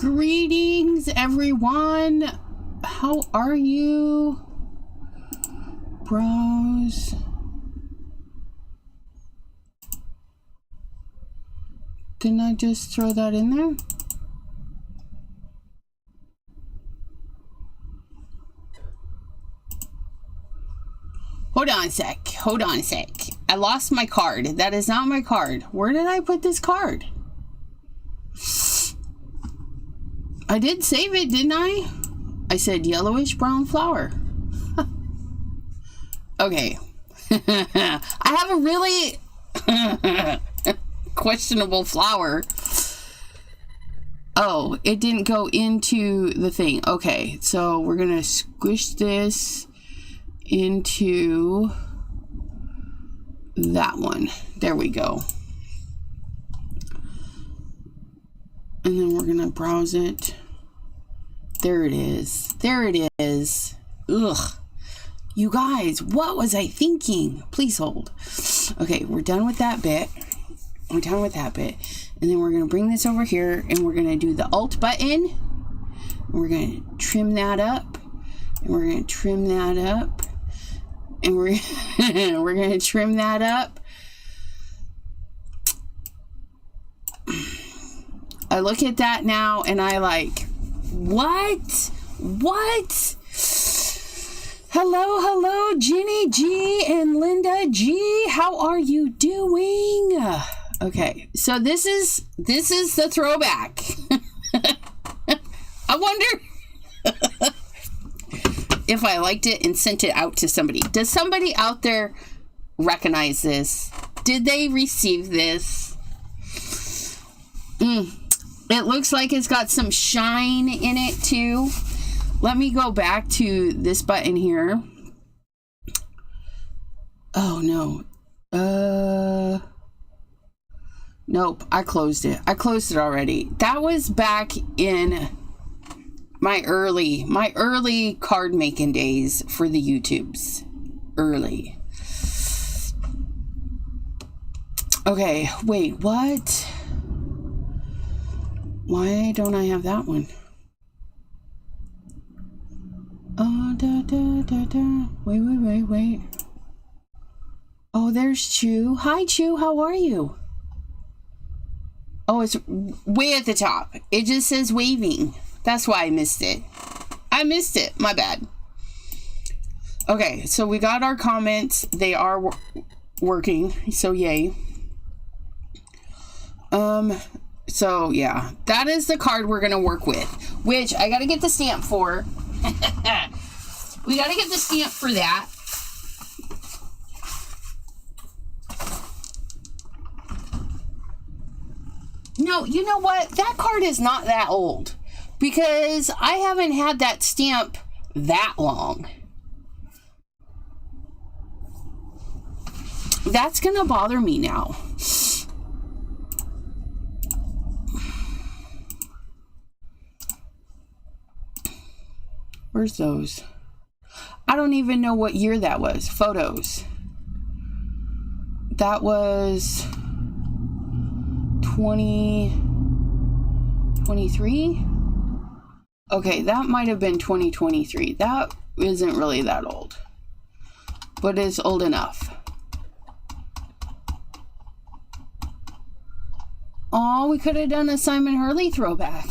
Greetings, everyone. How are you? Browse. Didn't I just throw that in there? Hold on a sec. Hold on a sec. I lost my card. That is not my card. Where did I put this card? I did save it, didn't I? I said yellowish brown flower. Okay. I have a really questionable flower. Oh, it didn't go into the thing. Okay, so we're gonna squish this into that one. There we go. And then we're gonna browse it. There it is. There it is. Ugh. You guys, what was I thinking? Please hold. Okay, we're done with that bit. We're done with that bit. And then we're gonna bring this over here and we're gonna do the Alt button. And we're gonna trim that up. And we're gonna trim that up. And we're gonna trim that up. I look at that now and I like, what? What? Hello, Jenny G and Linda G. How are you doing? Okay, so this is the throwback. I wonder if I liked it and sent it out to somebody. Does somebody out there recognize this? Did they receive this? It looks like it's got some shine in it too. Let me go back to this button here. Oh no. Nope, I closed it. I closed it already. That was back in my early card making days for the YouTubes. Early. Okay, wait, what? Why don't I have that one? Oh, wait. Oh, there's Chew. Hi, Chew. How are you? Oh, it's way at the top. It just says waving. That's why I missed it. My bad. Okay, so we got our comments. They are working. So, yay. So, yeah. That is the card we're going to work with. Which, I got to get the stamp for. We got to get the stamp for that. No, you know what? That card is not that old. Because I haven't had that stamp that long. That's going to bother me now. Where's those? I don't even know what year that was. Photos. That was 2023? Okay, that might have been 2023. That isn't really that old. But it's old enough. Oh, we could have done a Simon Hurley throwback.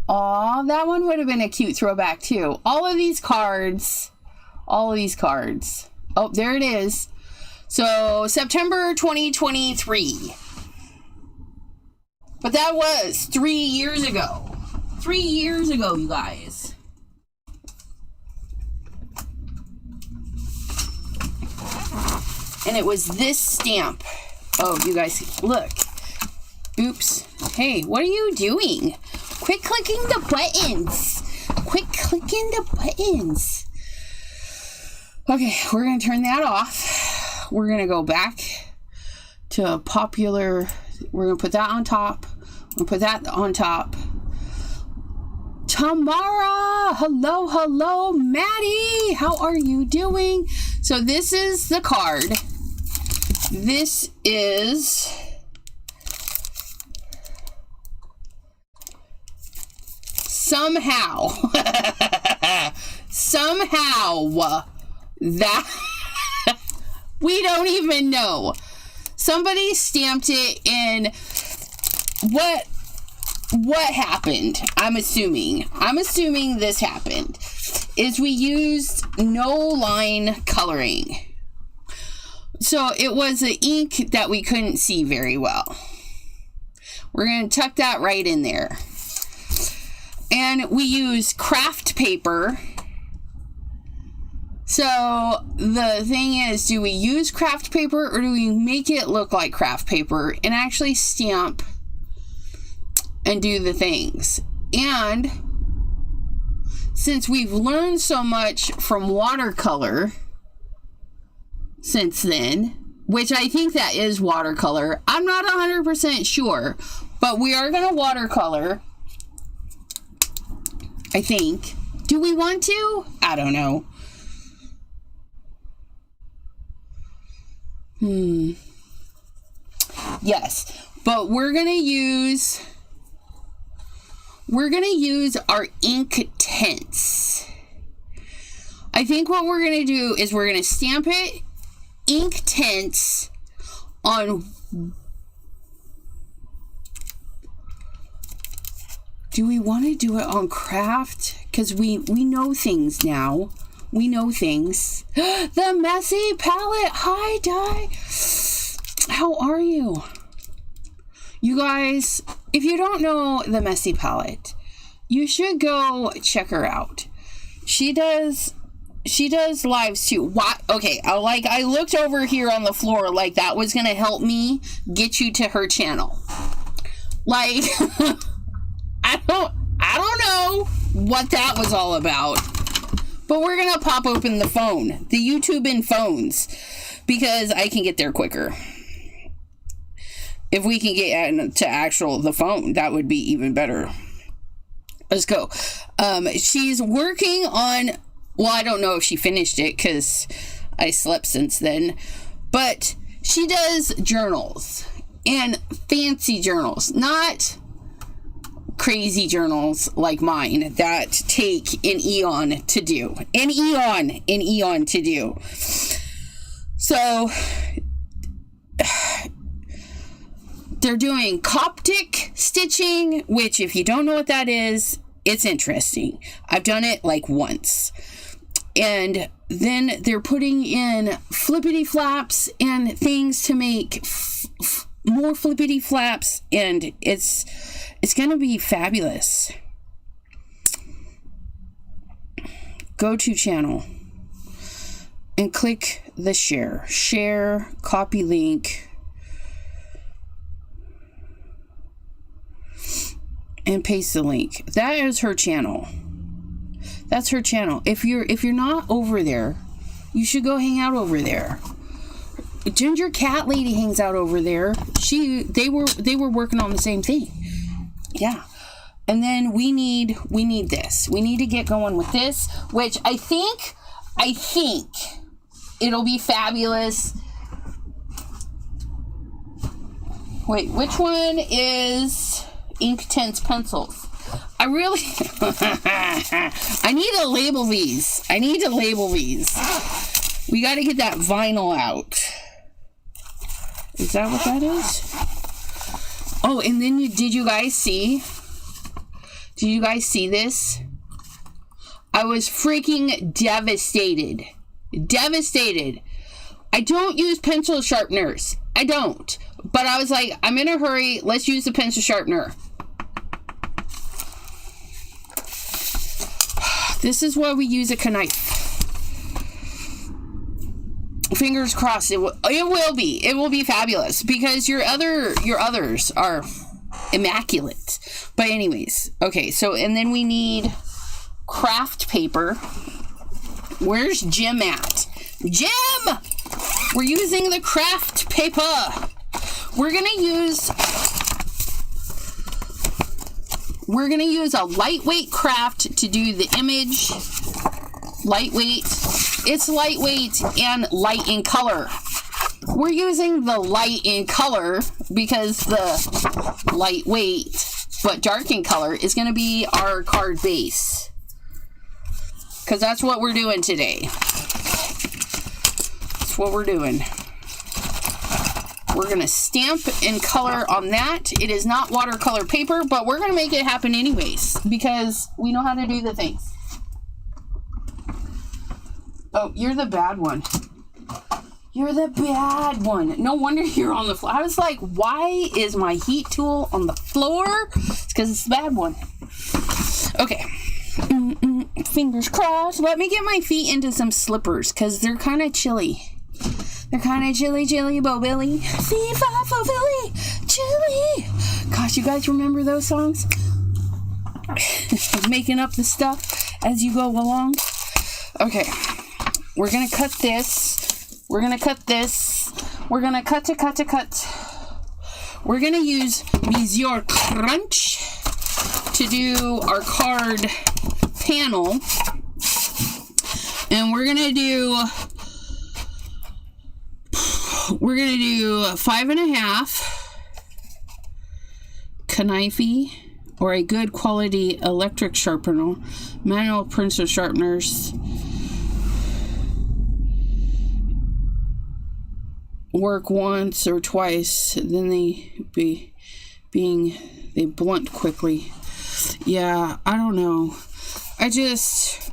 Aw, that one would have been a cute throwback too. All of these cards. Oh, there it is. So, September 2023. But that was 3 years ago. 3 years ago, you guys. And it was this stamp. Oh, you guys, look. Oops. Hey, what are you doing? Quit clicking the buttons. Quit clicking the buttons. Okay, we're going to turn that off. We're going to go back to popular. We're going to put that on top. We'll put that on top. Tamara! Hello, Maddie! How are you doing? So this is the card This is somehow that we don't even know. Somebody stamped it in. What happened? I'm assuming this happened is we used no line coloring. So it was the ink that we couldn't see very well. We're going to tuck that right in there. And we use craft paper. So the thing is, do we use craft paper or do we make it look like craft paper and actually stamp and do the things? And since we've learned so much from watercolor since then, which I think that is watercolor. I'm not 100% sure, but we are going to watercolor, I think. Do we want to? I don't know. Yes, but we're going to use our ink tints. I think what we're going to do is we're going to stamp it ink tints on. Do we want to do it on craft? Because we know things now. We know things. The Messy Palette. Hi, Di. How are you? You guys, if you don't know the Messy Palette, you should go check her out. She does lives too. Why? Okay, I looked over here on the floor like that was going to help me get you to her channel. Like, I don't know what that was all about. But we're going to pop open the phone, the YouTube in phones, because I can get there quicker. If we can get to the phone, that would be even better. Let's go. She's working on, well, I don't know if she finished it because I slept since then, but she does journals, and fancy journals, not crazy journals like mine that take an eon to do. An eon to do. So they're doing Coptic stitching, which if you don't know what that is, it's interesting. I've done it like once. And then they're putting in flippity flaps and things to make more flippity flaps, and it's going to be fabulous. Go to channel and click the share, copy link, and paste the link. That is her channel. That's her channel. If you're not over there, you should go hang out over there. Ginger Cat Lady hangs out over there. They were working on the same thing. Yeah. And then we need this. We need to get going with this, which I think it'll be fabulous. Wait, which one is ink tints pencils? I really I need to label these. We got to get that vinyl out. Is that what that is? Oh, and then did you guys see this? I was freaking devastated. I don't use pencil sharpeners. I don't. But I was like, I'm in a hurry. Let's use the pencil sharpener. This is why we use a knife. Fingers crossed it will be fabulous, because your others are immaculate. But anyways, okay, so and then we need craft paper. Where's Jim at? Jim! We're using the craft paper. We're gonna use a lightweight craft to do the image. Lightweight. It's lightweight and light in color. We're using the light in color because the lightweight but dark in color is going to be our card base. Because that's what we're doing today. That's what we're doing. We're going to stamp in color on that. It is not watercolor paper, but we're going to make it happen anyways because we know how to do the things. Oh, you're the bad one. You're the bad one. No wonder you're on the floor. I was like, why is my heat tool on the floor? It's because it's the bad one. Okay. Fingers crossed. Let me get my feet into some slippers because they're kind of chilly. They're kind of chilly, Bo Billy. C5 Philly, chilly. Gosh, you guys remember those songs? Making up the stuff as you go along. Okay. We're going to cut this. We're going to cut this. We're going to cut. We're going to use Monsieur Crunch to do our card panel. And we're going to do 5.5 knife or a good quality electric sharpener, manual pencil sharpeners work once or twice, then they blunt quickly. Yeah, I don't know. I've used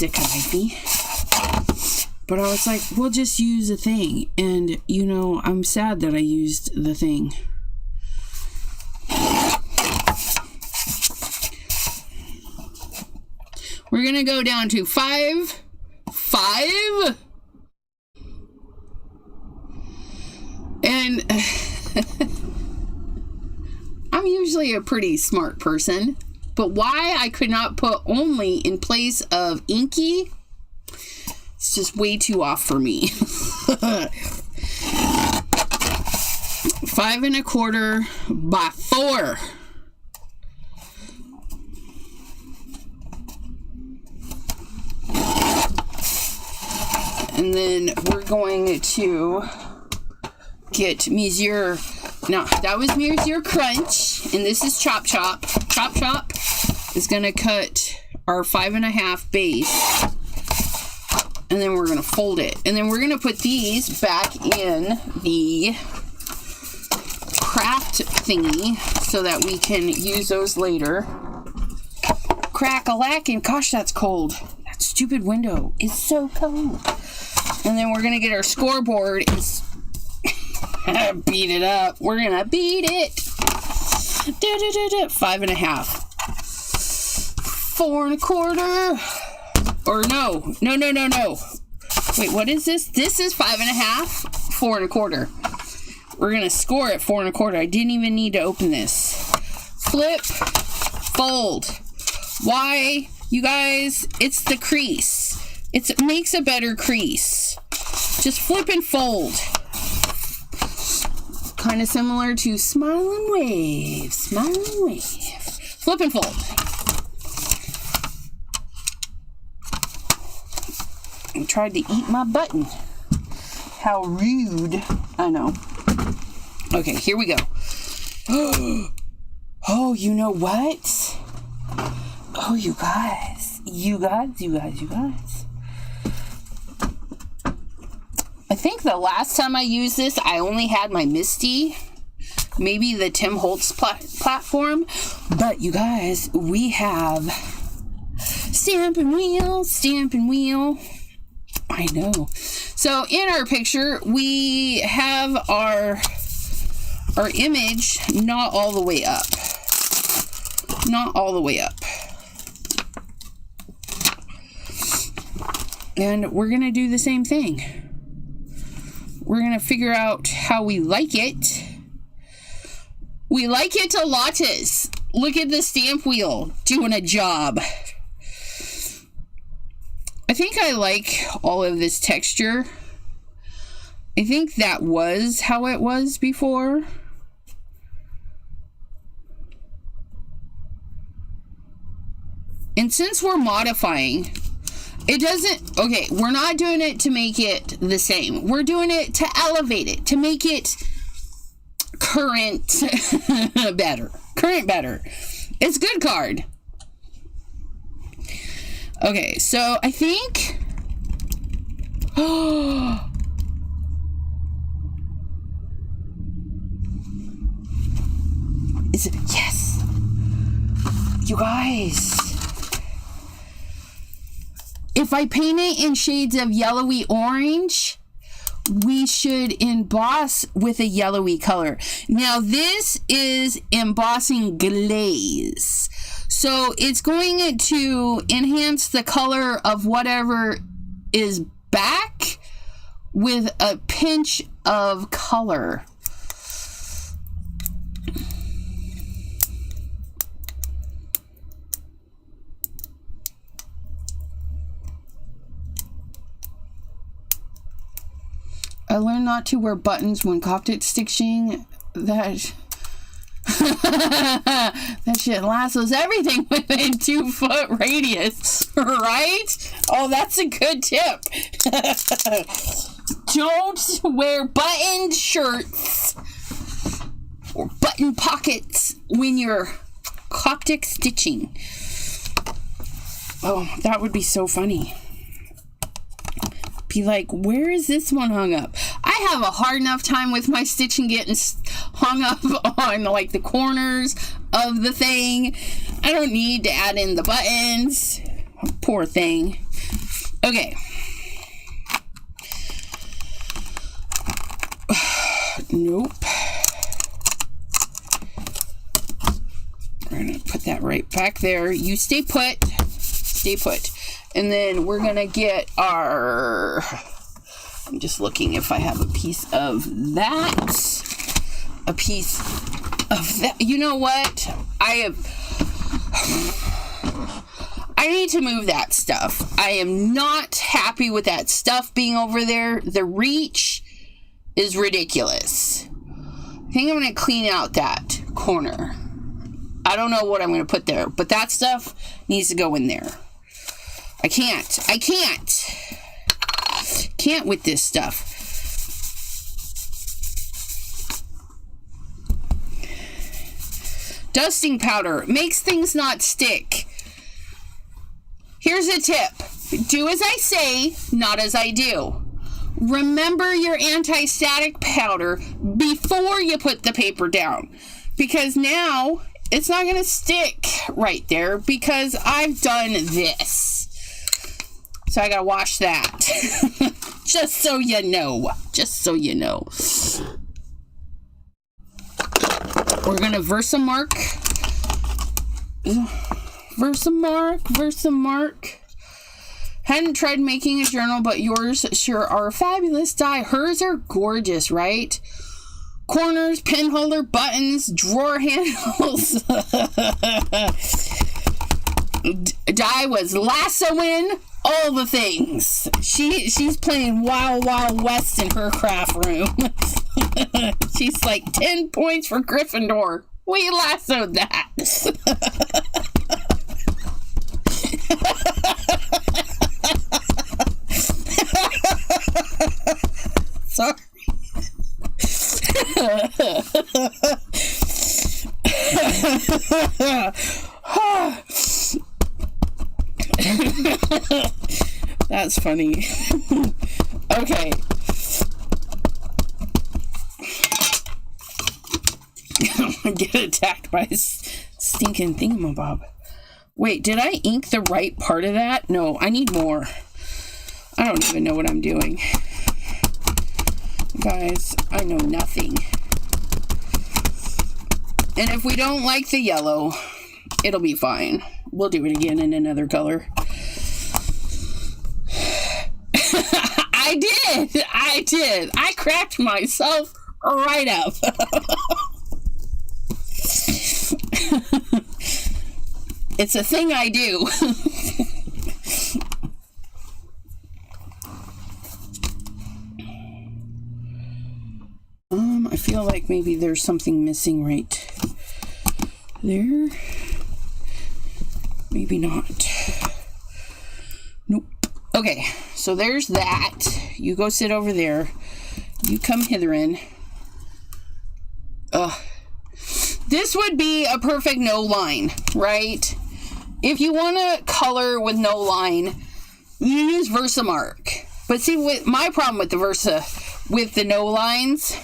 a knife, but I was like, we'll just use a thing. And, you know, I'm sad that I used the thing. We're going to go down to 5. And I'm usually a pretty smart person, but why I could not put only in place of inky, it's just way too off for me. 5.25 by 4. And then we're going to get Monsieur. No, that was Monsieur Crunch. And this is Chop Chop. Chop Chop is going to cut our 5.5 base. And then we're going to fold it. And then we're going to put these back in the craft thingy so that we can use those later. Crack-a-lack-and gosh, that's cold. That stupid window is so cold. And then we're going to get our scoreboard and beat it up. We're going to beat it. 5.5. 4.25. Or no. Wait, what is this? This is 5.5. 4.25. We're going to score at 4.25. I didn't even need to open this. Flip. Fold. Why? You guys, it's the crease. It makes a better crease. Just flip and fold. Kind of similar to smile and wave. Smile and wave. Flip and fold. I tried to eat my button. How rude. I know. Okay, here we go. Oh, you know what? Oh, you guys. You guys. I think the last time I used this, I only had my Misty. Maybe the Tim Holtz platform. But you guys, we have Stampin' Wheel. I know. So in our picture, we have our image not all the way up. Not all the way up. And we're going to do the same thing. We're going to figure out how we like it. We like it a lottes. Look at the stamp wheel doing a job. I think I like all of this texture. I think that was how it was before. And since we're modifying, It doesn't, okay, we're not doing it to make it the same. We're doing it to elevate it, to make it current better. Current better. It's a good card. Okay, so I think... Is it? Yes! You guys... If I paint it in shades of yellowy orange, we should emboss with a yellowy color. Now, this is embossing glaze. So, it's going to enhance the color of whatever is back with a pinch of color. I learned not to wear buttons when Coptic stitching. That that shit lassos everything within 2 foot radius, right? Oh, that's a good tip. Don't wear buttoned shirts or button pockets when you're Coptic stitching. Oh, that would be so funny. Be like, where is this one hung up? I have a hard enough time with my stitching getting hung up on like the corners of the thing. I don't need to add in the buttons. Poor thing. Okay. Nope. We're gonna put that right back there. You stay put. Stay put. And then we're going to get our... I'm just looking if I have a piece of that. A piece of that. You know what? I need to move that stuff. I am not happy with that stuff being over there. The reach is ridiculous. I think I'm going to clean out that corner. I don't know what I'm going to put there, but that stuff needs to go in there. I can't with this stuff. Dusting powder makes things not stick. Here's a tip. Do as I say, not as I do. Remember your anti-static powder before you put the paper down. Because now it's not going to stick right there because I've done this. So I gotta wash that. Just so you know. Just so you know. We're gonna Versamark. Versamark. Hadn't tried making a journal, but yours sure are fabulous dye. Hers are gorgeous, right? Corners, pen holder, buttons, drawer handles. Dye was lassoing all the things. She's playing Wild Wild West in her craft room. She's like 10 points for Gryffindor. We lassoed that. Sorry. That's funny. Okay. Get attacked by a stinking thingamabob. Wait, did I ink the right part of that? No, I need more. I don't even know what I'm doing. Guys, I know nothing. And if we don't like the yellow, it'll be fine. We'll do it again in another color. I did. I cracked myself right up. It's a thing I do. I feel like maybe there's something missing right there. Maybe not. Nope. Okay, so there's that. You go sit over there. You come hitherin. This would be a perfect no line, right? If you want to color with no line, you use Versamark. But see, my problem with the no lines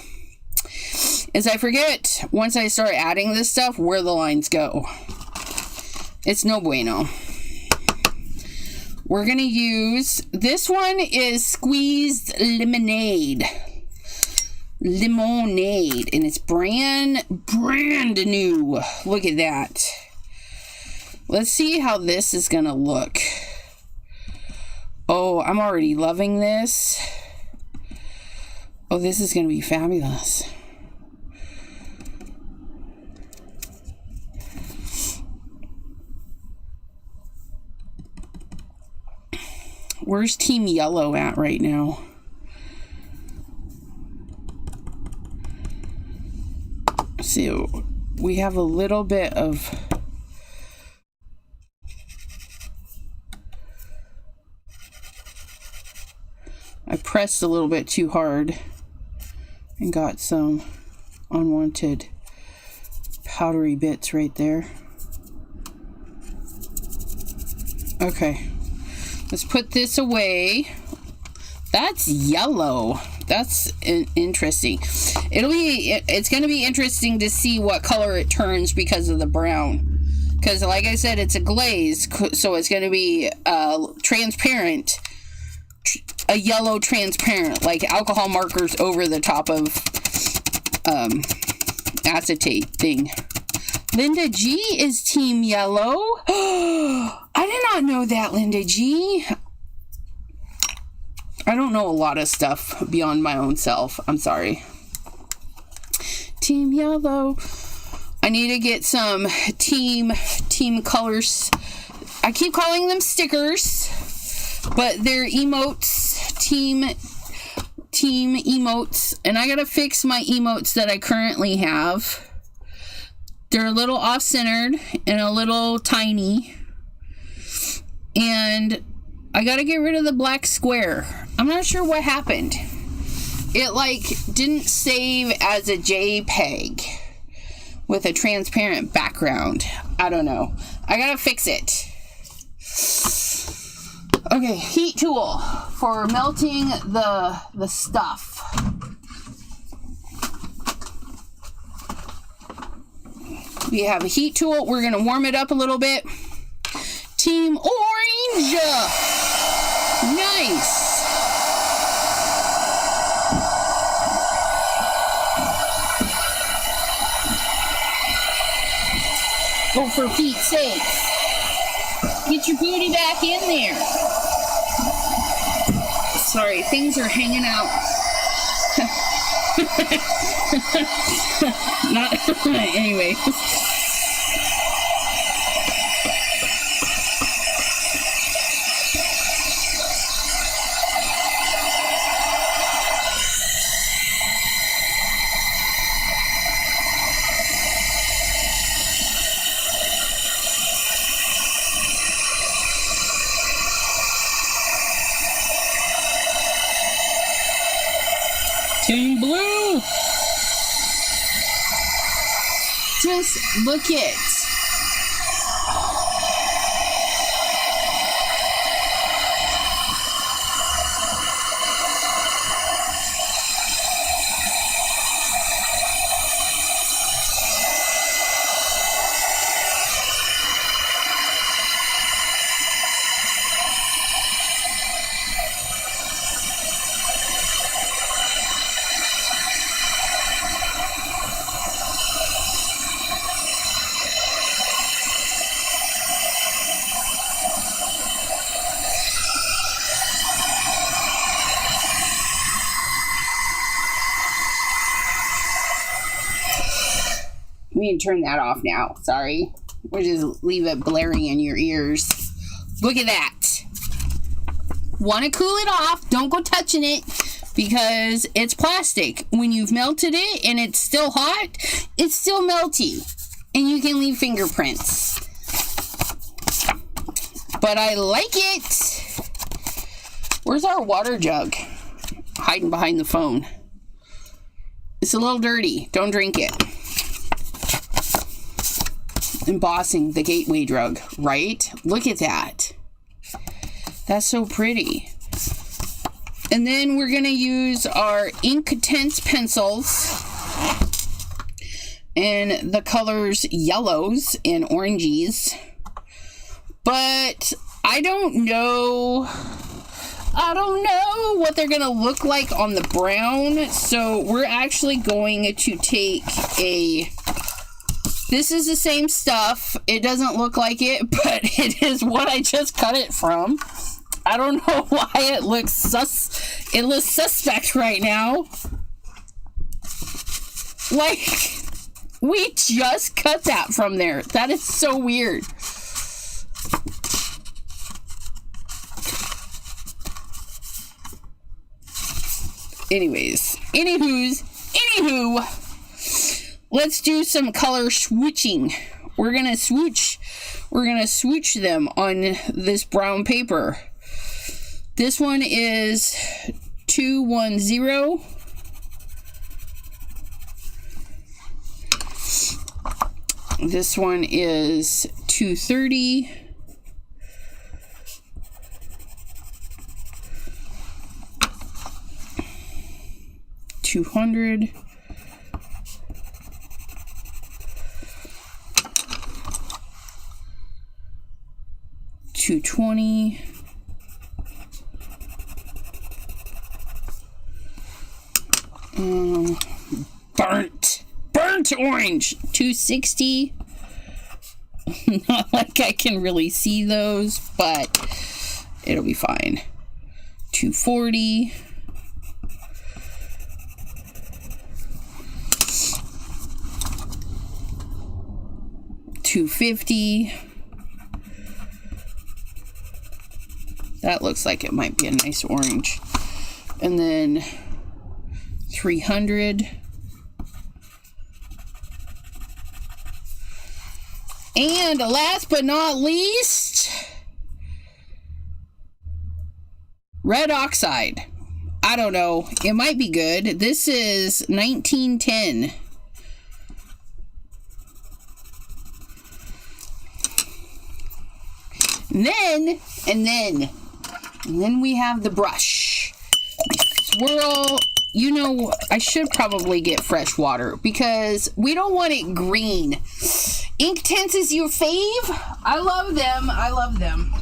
is I forget once I start adding this stuff where the lines go. It's no bueno. We're going to use, this one is Squeezed Lemonade, and it's brand new. Look at that. Let's see how this is going to look. Oh, I'm already loving this. Oh, this is going to be fabulous. Where's Team Yellow at right now? So we have a little bit of I pressed a little bit too hard and got some unwanted powdery bits right there. Okay, let's put this away. That's yellow. That's interesting. It's going to be interesting to see what color it turns because of the brown. Because like I said, it's a glaze, so it's going to be transparent. A yellow transparent, like alcohol markers over the top of acetate thing. Linda G is Team Yellow. I did not know that, Linda G. I don't know a lot of stuff beyond my own self. I'm sorry. Team Yellow. I need to get some team colors. I keep calling them stickers, but they're emotes, team emotes, and I gotta fix my emotes that I currently have. They're a little off-centered and a little tiny, and I gotta get rid of the black square. I'm not sure what happened. It like didn't save as a JPEG with a transparent background. I don't know. I gotta fix it. Okay, heat tool for melting the stuff. We have a heat tool. We're gonna warm it up a little bit. Team Orange. Nice. Oh, for Pete's sake. Get your booty back in there. Sorry, things are hanging out. Not anyway. Team Blue. Just look it. We need to turn that off now. Sorry. We'll just leave it blaring in your ears. Look at that. Want to cool it off. Don't go touching it because it's plastic. When you've melted it and it's still hot, it's still melty. And you can leave fingerprints. But I like it. Where's our water jug? Hiding behind the phone. It's a little dirty. Don't drink it. Embossing the gateway drug, right? Look at that. That's so pretty. And then we're going to use our Inktense pencils in the colors yellows and oranges. But I don't know what they're going to look like on the brown. So we're actually going to take this is the same stuff. It doesn't look like it, but it is what I just cut it from. I don't know why it looks suspect right now. Like, we just cut that from there. That is so weird. Anywho, let's do some color swooshing. We're gonna swoosh them on this brown paper. This one is 210. This one is 230. $200. $220. Burnt orange. $260. Not like I can really see those, but it'll be fine. $240. $250. That looks like it might be a nice orange. And then $300. And last but not least, red oxide. I don't know. It might be good. This is 1910. And then we have the brush. Swirl. You know, I should probably get fresh water because we don't want it green. Inktense is your fave? I love them. I love them.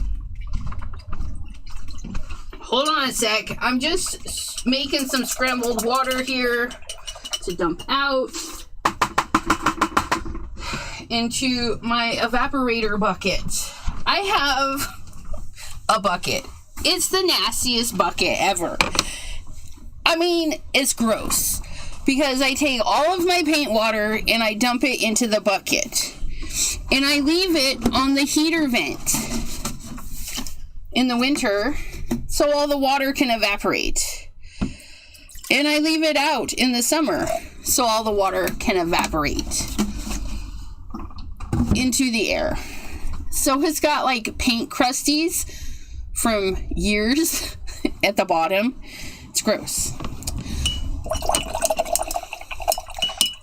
Hold on a sec. I'm just making some scrambled water here to dump out into my evaporator bucket. I have a bucket. It's the nastiest bucket ever. I mean, it's gross because I take all of my paint water and I dump it into the bucket and I leave it on the heater vent in the winter so all the water can evaporate, and I leave it out in the summer so all the water can evaporate into the air. So it's got like paint crusties from years at the bottom. It's gross.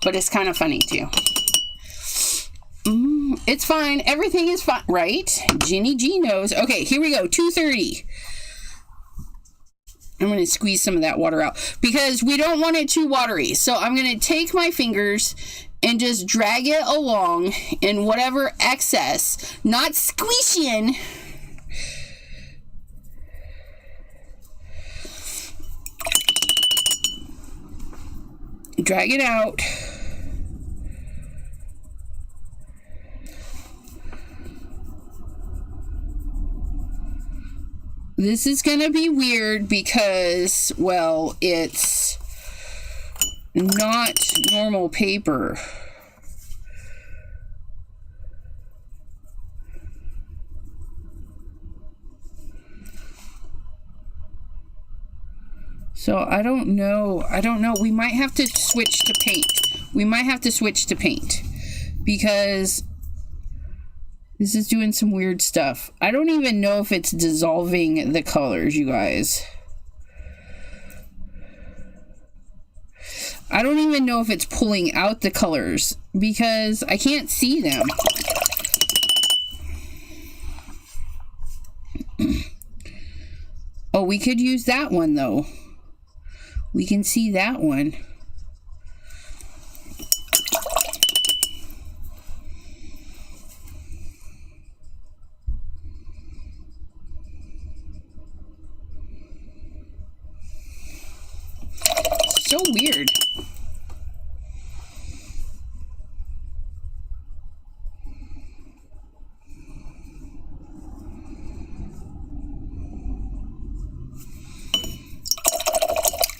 But it's kind of funny too. It's fine. Everything is fine, right? Ginny G knows. Okay, here we go. 230. I'm going to squeeze some of that water out because we don't want it too watery. So I'm going to take my fingers and just drag it along in whatever excess, not squishing. Drag it out. This is going to be weird because, well, it's not normal paper. So I don't know. We might have to switch to paint. Because This is doing some weird stuff. I don't even know if it's dissolving the colors, you guys. I don't even know if it's pulling out the colors because I can't see them. Oh, we could use that one though. We can see that one. So weird.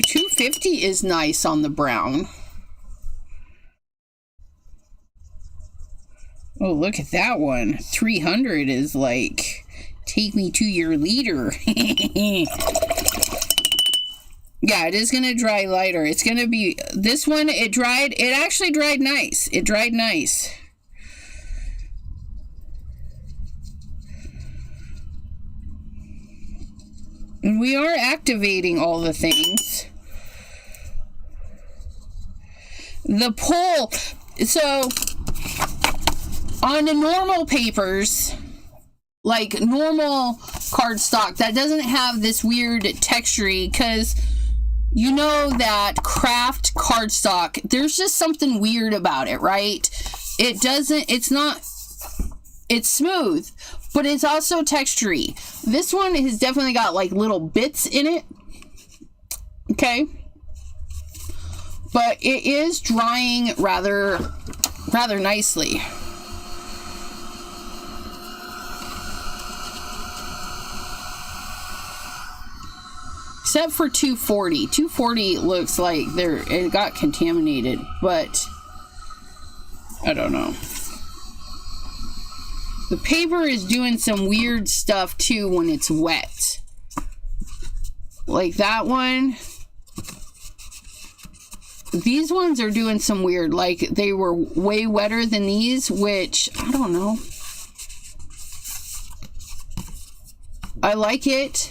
$250 is nice on the brown. Oh, look at that one. 300 is like, take me to your leader. Yeah, it is going to dry lighter. It's going to be, this one, it actually dried nice. It dried nice. And we are activating all the things. The pull, so on the normal papers, like normal cardstock, that doesn't have this weird texture because you know that craft cardstock, there's just something weird about it, right? It's smooth, but it's also textury. This one has definitely got like little bits in it. Okay. But it is drying rather nicely. Except for 240. 240 looks like it got contaminated, but I don't know. The paper is doing some weird stuff too when it's wet. Like that one. These ones are doing some weird, like they were way wetter than these, which I don't know. I like it.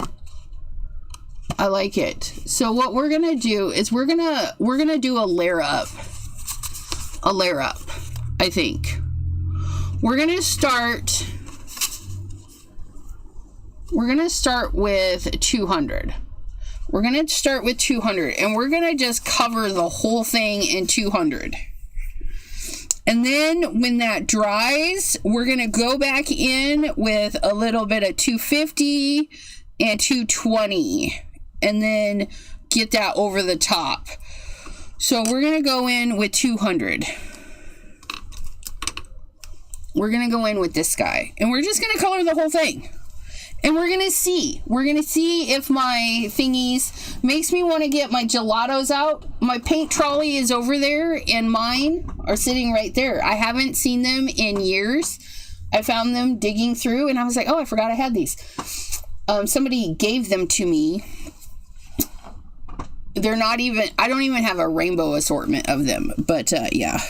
I like it. So what we're gonna do is we're gonna do a layer up. A layer up, I think. We're gonna start with 200. We're gonna start with 200 and we're gonna just cover the whole thing in 200. And then when that dries, we're gonna go back in with a little bit of 250 and 220 and then get that over the top. So we're gonna go in with 200. We're gonna go in with this guy and we're just gonna color the whole thing. And we're gonna see if my thingies makes me want to get my gelatos out. My paint trolley is over there and mine are sitting right there. I haven't seen them in years. I found them digging through and I was like, oh, I forgot I had these. Somebody gave them to me. They're not even, I don't even have a rainbow assortment of them, but yeah.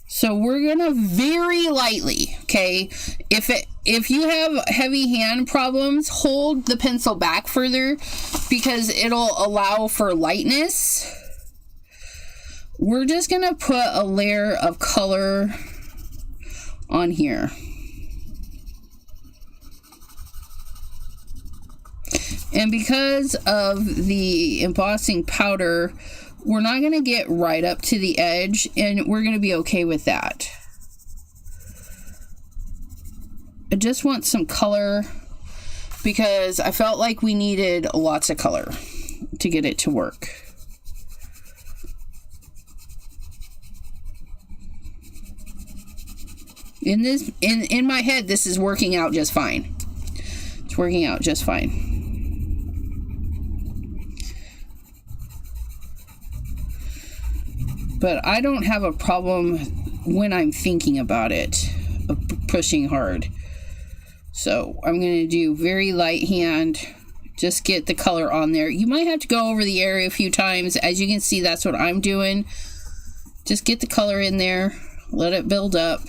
So we're gonna very lightly, okay? If you have heavy hand problems, hold the pencil back further because it'll allow for lightness. We're just gonna put a layer of color on here. And because of the embossing powder, we're not going to get right up to the edge, and we're going to be okay with that. I just want some color because I felt like we needed lots of color to get it to work. In my head, this is working out just fine. It's working out just fine. But I don't have a problem when I'm thinking about it, of pushing hard. So I'm going to do very light hand, just get the color on there. You might have to go over the area a few times. As you can see, that's what I'm doing. Just get the color in there, let it build up.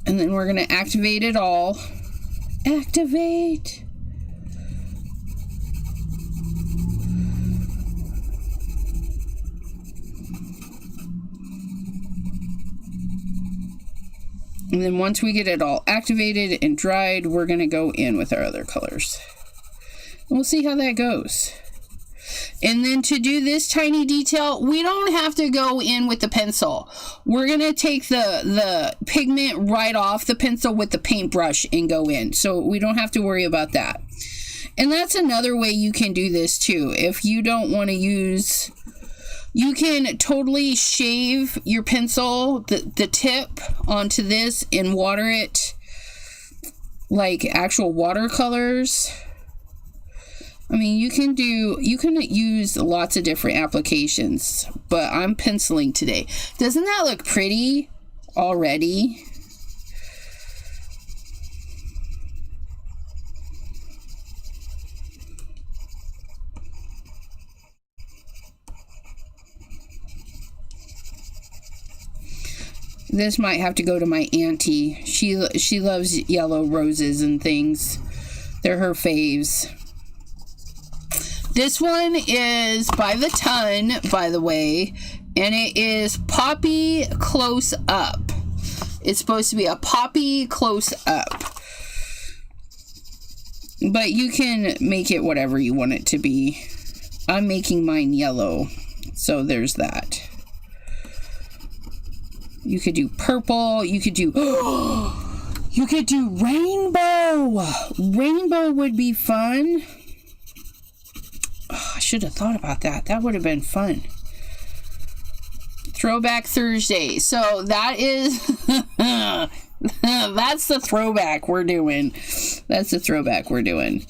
And then we're going to activate it all. Activate. And then once we get it all activated and dried, we're going to go in with our other colors. And we'll see how that goes. And then to do this tiny detail, we don't have to go in with the pencil. We're going to take the pigment right off the pencil with the paintbrush and go in. So we don't have to worry about that. And that's another way you can do this too. If you don't want to use... You can totally shave your pencil, the tip, onto this and water it like actual watercolors. I mean, you can use lots of different applications, but I'm penciling today. Doesn't that look pretty already? This might have to go to my auntie. She loves yellow roses and things. They're her faves. This one is by the ton, by the way, and it is Poppy Close Up. It's supposed to be a Poppy Close Up. But you can make it whatever you want it to be. I'm making mine yellow, so there's that. You could do purple. You could do... you could do rainbow. Rainbow would be fun. Oh, I should have thought about that. That would have been fun. Throwback Thursday. So that is... that's the throwback we're doing. That's the throwback we're doing.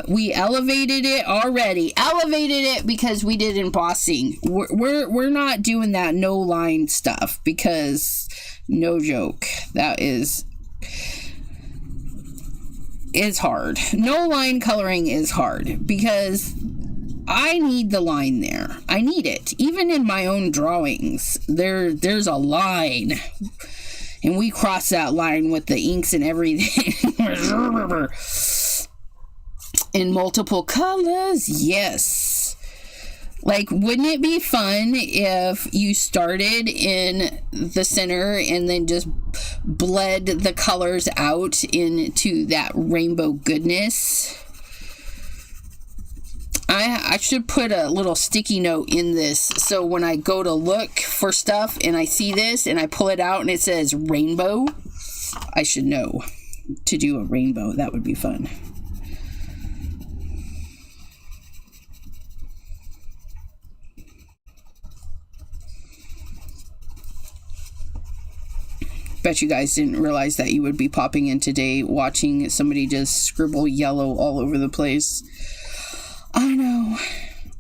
We elevated it already. Elevated it because we did embossing. We're not doing that no line stuff because no joke. That is... It's hard. No line coloring is hard because I need the line there. I need it. Even in my own drawings, there's a line. And we cross that line with the inks and everything. In multiple colors, yes. Like, wouldn't it be fun if you started in the center and then just bled the colors out into that rainbow goodness? I should put a little sticky note in this so when I go to look for stuff and I see this and I pull it out and it says rainbow, I should know to do a rainbow. That would be fun. Bet you guys didn't realize that you would be popping in today watching somebody just scribble yellow all over the place. I know.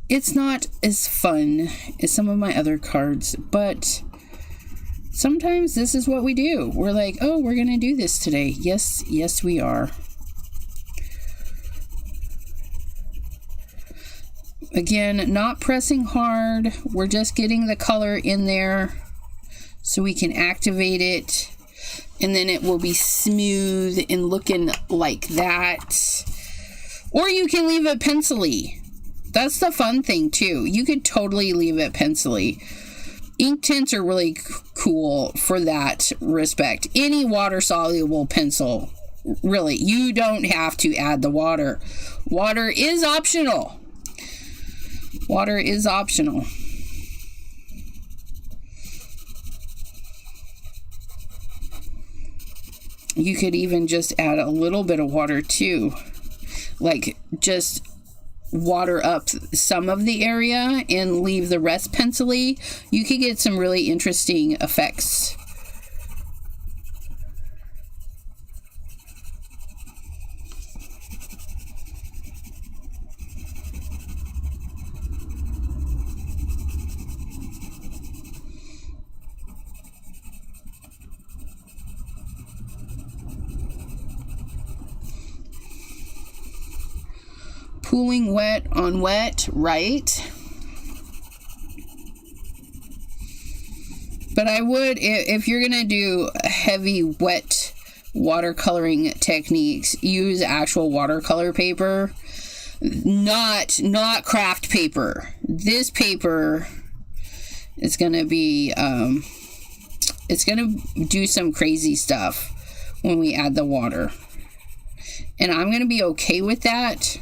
It's not as fun as some of my other cards, but sometimes this is what we do. We're like, oh, we're going to do this today. Yes, yes, we are. Again, not pressing hard. We're just getting the color in there so we can activate it. And then it will be smooth and looking like that. Or you can leave it pencil-y. That's the fun thing, too. You could totally leave it pencil-y. Ink tints are really cool for that respect. Any water-soluble pencil, really. You don't have to add the water. Water is optional. Water is optional. You could even just add a little bit of water too. Like just water up some of the area and leave the rest pencil-y. You could get some really interesting effects. Pooling wet on wet, right? But But I would, if you're going to do heavy wet watercoloring techniques, use actual watercolor paper, not craft paper. This paper is going to be, it's going to do some crazy stuff when we add the water. And I'm going to be okay with that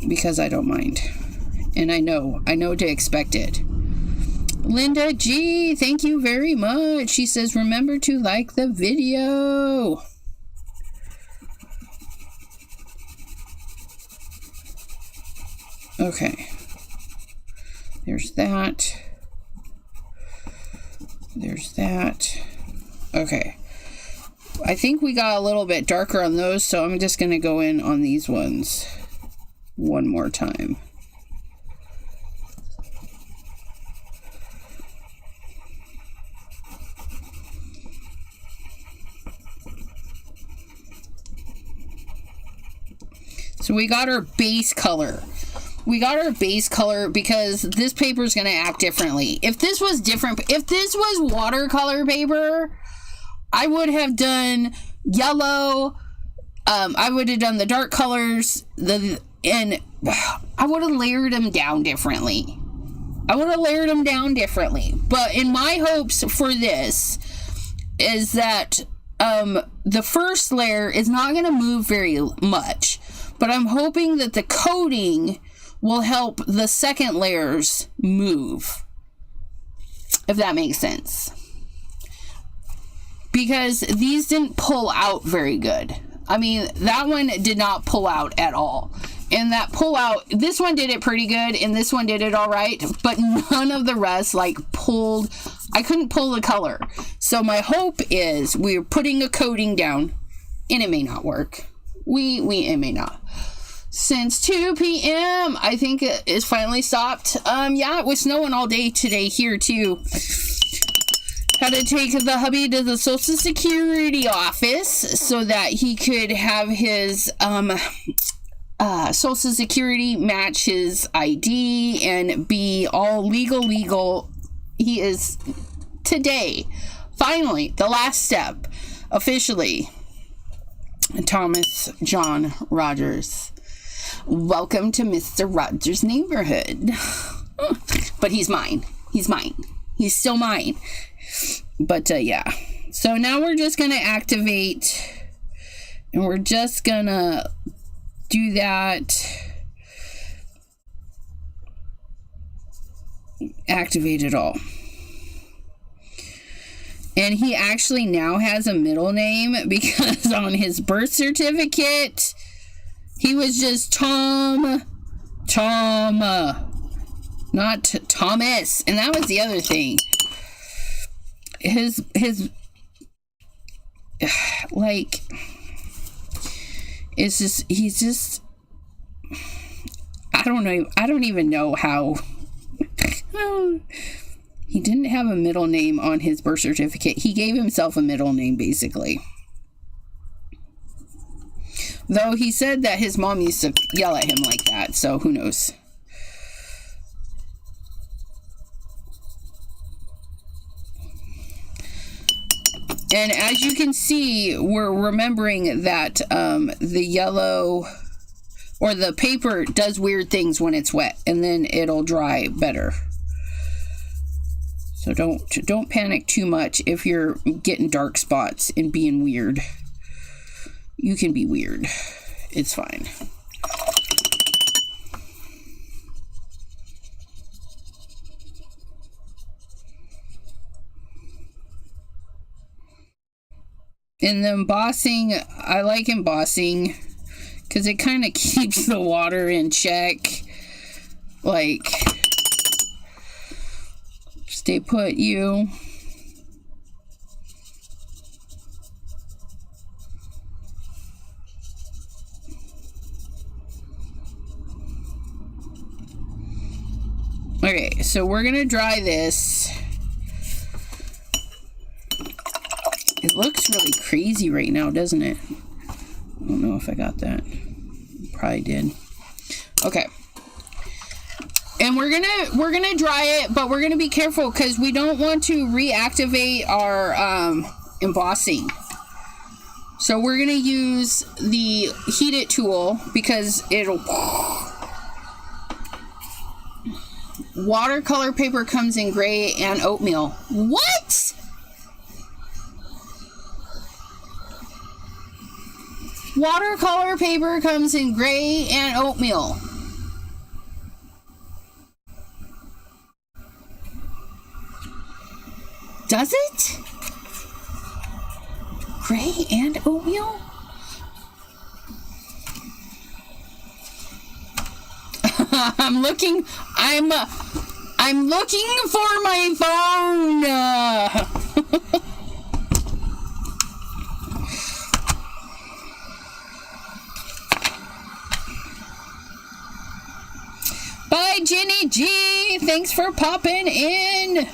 because I don't mind. And I know to expect it. Linda G, thank you very much. She says, remember to like the video. Okay. There's that. There's that. Okay. I think we got a little bit darker on those, so I'm just going to go in on these ones one more time. So we got our base color. We got our base color because this paper is going to act differently. If this was different, if this was watercolor paper, I would have done yellow. I would have done the dark colors, and I would have layered them down differently. But in my hopes for this is that the first layer is not going to move very much. But I'm hoping that the coating will help the second layers move, if that makes sense. Because these didn't pull out very good. I mean, that one did not pull out at all. And that pull out, this one did it pretty good, and this one did it all right. But none of the rest, pulled. I couldn't pull the color. So my hope is we're putting a coating down, and it may not work. It may not. Since 2 p.m. I think it's finally stopped. Yeah, it was snowing all day today here too. Had to take the hubby to the Social Security office so that he could have his Social Security match his ID and be all legal. He is today, finally, the last step, officially. Thomas John Rogers. Welcome to Mr. Rogers' neighborhood. But he's mine. He's still mine. But yeah. So now we're just going to activate. And we're just going to do that. Activate it all. And he actually now has a middle name because on his birth certificate, he was just Tom, not Thomas. And that was the other thing. His it's just, he's just, I don't even know how. He didn't have a middle name on his birth certificate. He gave himself a middle name, basically. Though he said that his mom used to yell at him like that, so who knows. And as you can see, we're remembering that the yellow or the paper does weird things when it's wet, and then it'll dry better. So don't panic too much if you're getting dark spots and being weird. You can be weird. It's fine. And the embossing, I like embossing because it kind of keeps the water in check. Stay put, you. Okay, so we're gonna dry this. It looks really crazy right now, doesn't it? I don't know if I got that. Probably did. Okay. And we're gonna dry it, but we're gonna be careful because we don't want to reactivate our embossing. So we're gonna use the heat it tool because it'll. Watercolor paper comes in gray and oatmeal. What? Watercolor paper comes in gray and oatmeal. Does it? Gray and oatmeal? I'm looking for my phone. Bye, Jenny G. Thanks for popping in.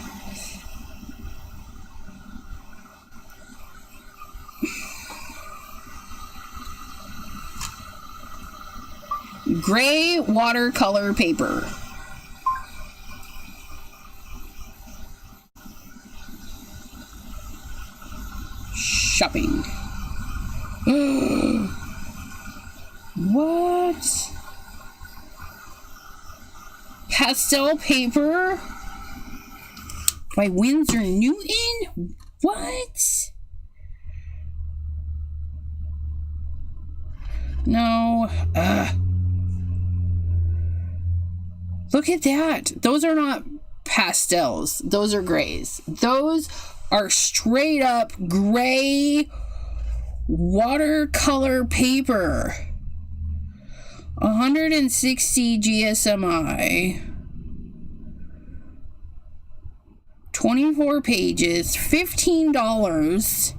Gray watercolor paper. Shopping. What? Pastel paper by Winsor Newton? What? No. Look at that. Those are not pastels. Those are grays. Those are straight up gray watercolor paper. 160 GSMI. 24 pages. $15.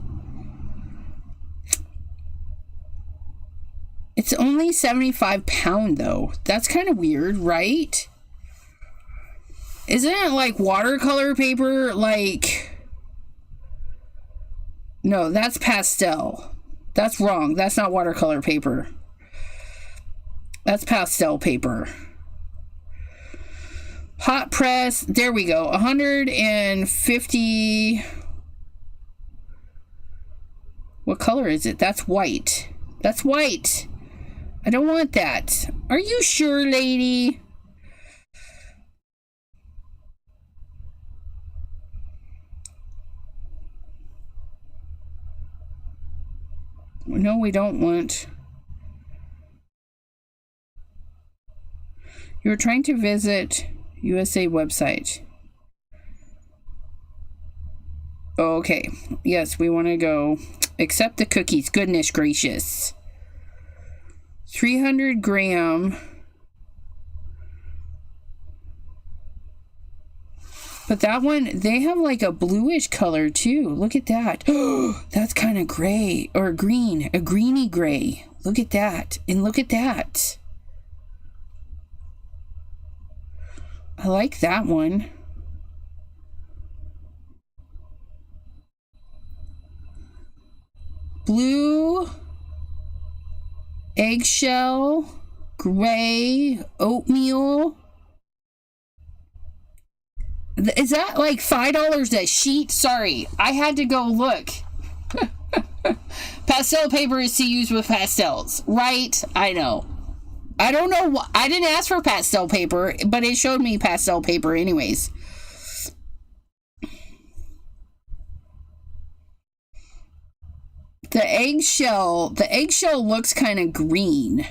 It's only 75 pound though. That's kind of weird, right? Isn't it like watercolor paper? Like, no, that's pastel. That's wrong. That's not watercolor paper. That's pastel paper. Hot press. There we go. 150. What color is it? That's white. That's white. I don't want that. Are you sure, lady? No, we don't want. You're trying to visit USA website. Okay. Yes, we want to go. Accept the cookies. Goodness gracious. 300 gram. But that one, they have like a bluish color too. Look at that. That's kind of gray or green, a greeny gray. Look at that. And look at that. I like that one. Blue, eggshell, gray, oatmeal. Is that like $5 a sheet? Sorry, I had to go look. Pastel paper is to use with pastels, right? I know. I don't know why. I didn't ask for pastel paper, but it showed me pastel paper anyways. The eggshell looks kind of green.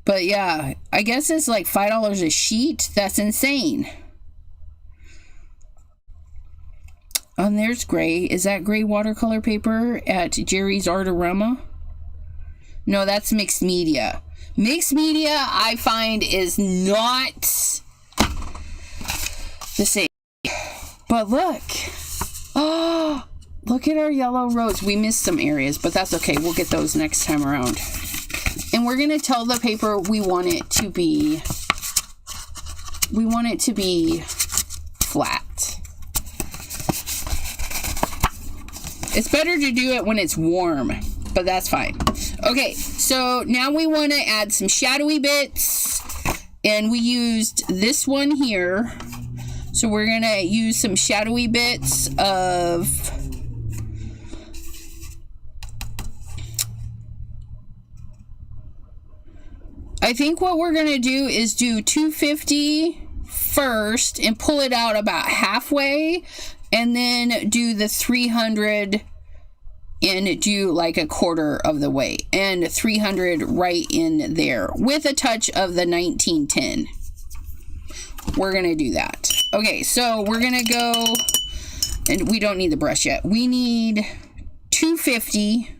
But yeah, I guess it's like $5 a sheet. That's insane. And there's gray. Is that gray watercolor paper at Jerry's Artorama? No, that's mixed media. Mixed media, I find, is not the same. But look. Oh, look at our yellow rose. We missed some areas, but that's okay. We'll get those next time around. And we're going to tell the paper we want it to be flat. It's better to do it when it's warm, but that's fine. Okay, so now we want to add some shadowy bits. And we used this one here. So we're going to use some shadowy bits of I think what we're going to do is do 250 first and pull it out about halfway, and then do the 300 and do like a quarter of the way, and 300 right in there with a touch of the 1910. We're going to do that. Okay, so we're going to go, and we don't need the brush yet. We need 250,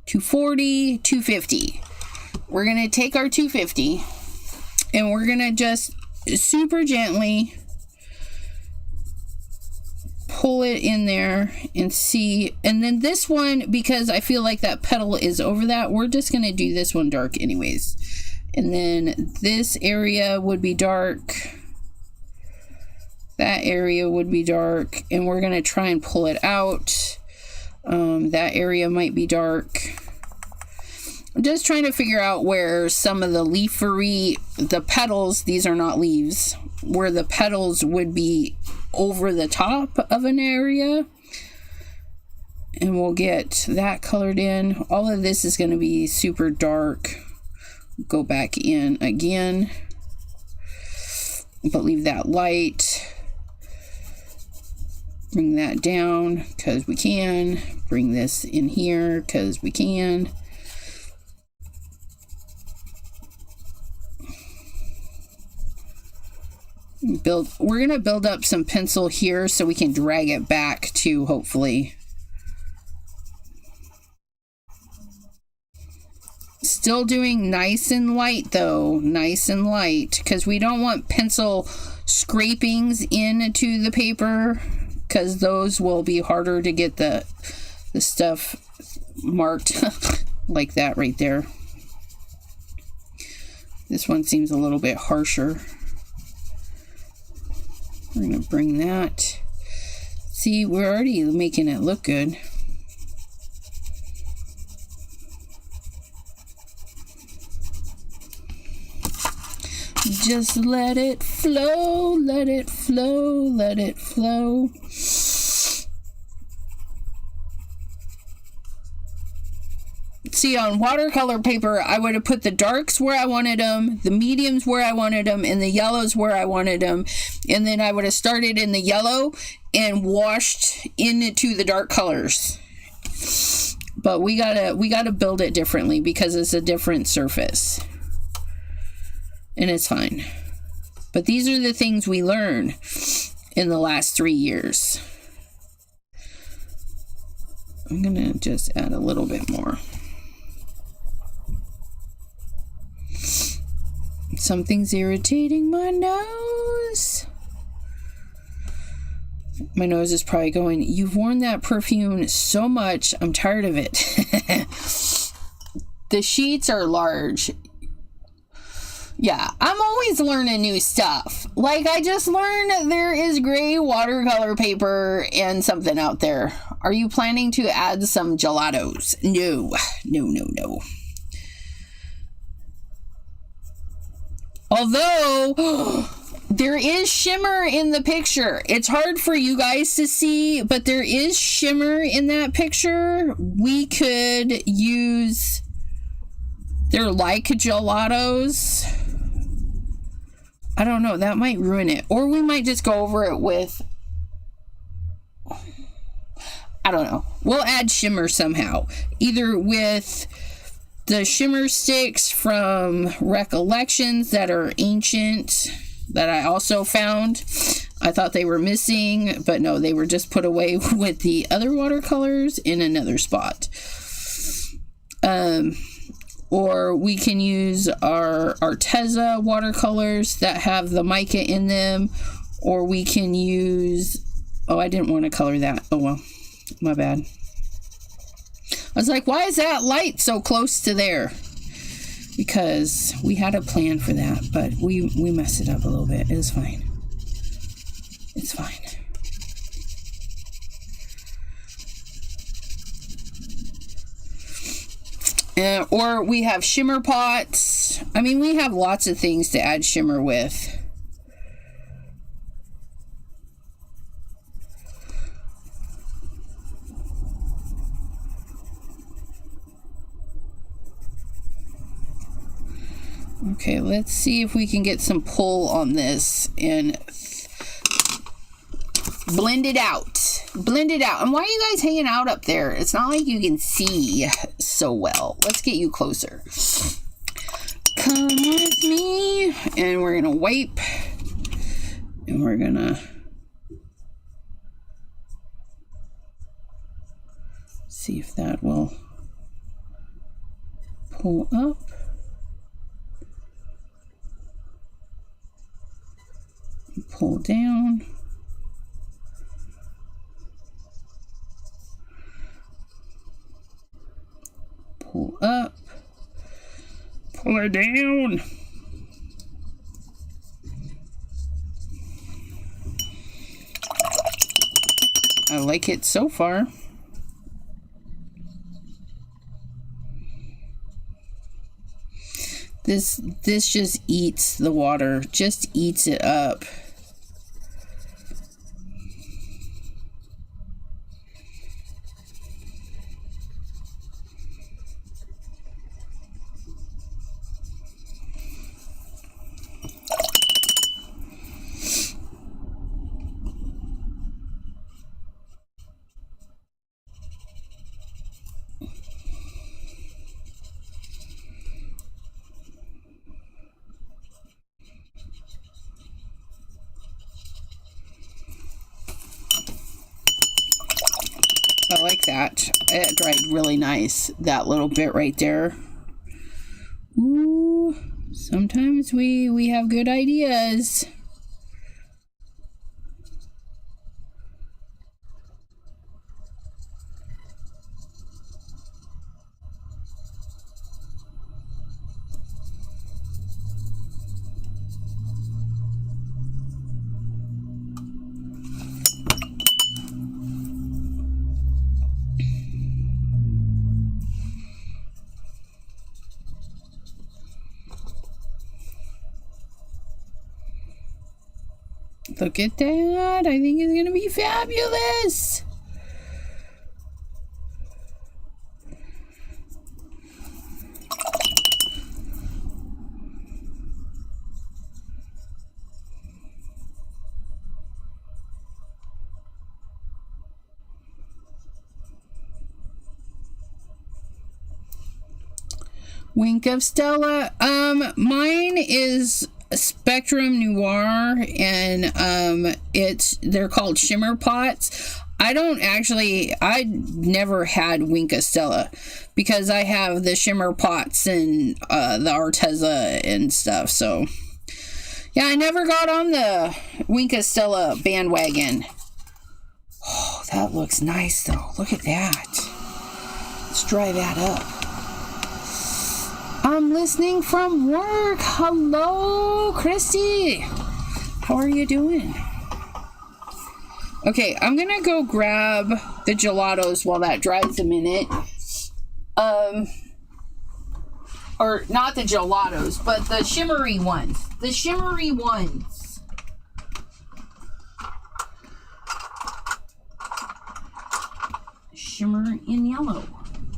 240, 250. We're going to take our 250 and we're going to just super gently pull it in there and see. And then this one, because I feel like that petal is over that, we're just going to do this one dark anyways. And then this area would be dark. That area would be dark. And we're going to try and pull it out. That area might be dark. I'm just trying to figure out where some of the leafery, the petals, these are not leaves, where the petals would be over the top of an area. And we'll get that colored in. All of this is going to be super dark. Go back in again, but leave that light. Bring that down because we can. Bring this in here because we can. We're going to build up some pencil here so we can drag it back to, hopefully. Still doing nice and light though, nice and light, because we don't want pencil scrapings into the paper, because those will be harder to get the stuff marked like that right there. This one seems a little bit harsher. We're going to bring that. See, we're already making it look good. Just let it flow, let it flow, let it flow. See, on watercolor paper, I would have put the darks where I wanted them, the mediums where I wanted them, and the yellows where I wanted them. And then I would have started in the yellow and washed into the dark colors. But we gotta build it differently because it's a different surface. And it's fine. But these are the things we learn in the last 3 years. I'm gonna just add a little bit more. Something's irritating my nose. My nose is probably going, you've worn that perfume so much, I'm tired of it. The sheets are large. Yeah, I'm always learning new stuff. Like, I just learned there is gray watercolor paper and something out there. Are you planning to add some gelatos? No, no, no, no. Although, there is shimmer in the picture. It's hard for you guys to see, but there is shimmer in that picture. We could use, they're like gelatos. I don't know, that might ruin it. Or we might just go over it with, I don't know. We'll add shimmer somehow. Either with the shimmer sticks from Recollections that are ancient, that I also found. I thought they were missing, but no, they were just put away with the other watercolors in another spot. Or we can use our Arteza watercolors that have the mica in them. Or we can use, oh, I didn't want to color that. Oh, well, my bad. I was like, why is that light so close to there? Because we had a plan for that, but we messed it up a little bit. It was fine. It's fine. Or we have shimmer pots. I mean, we have lots of things to add shimmer with. Okay, let's see if we can get some pull on this and blend it out. Blend it out. And why are you guys hanging out up there? It's not like you can see so well. Let's get you closer. Come with me. And we're going to wipe. And we're going to see if that will pull up. Pull down. Pull up. Pull it down. I like it so far. This just eats the water, just eats it up. I like that. It dried really nice, that little bit right there. Ooh, sometimes we have good ideas. Look at that. I think it's going to be fabulous. Wink of Stella. Mine is Spectrum Noir, and they're called shimmer pots. I never had Wink of Stella because I have the shimmer pots and the Arteza and stuff. So yeah, I never got on the Wink of Stella bandwagon. Oh, that looks nice though. Look at that. Let's dry that up. I'm listening from work. Hello, Christy. How are you doing? Okay, I'm gonna go grab the gelatos while that dries a minute. Or not the gelatos, but the shimmery ones. The shimmery ones. Shimmer in yellow.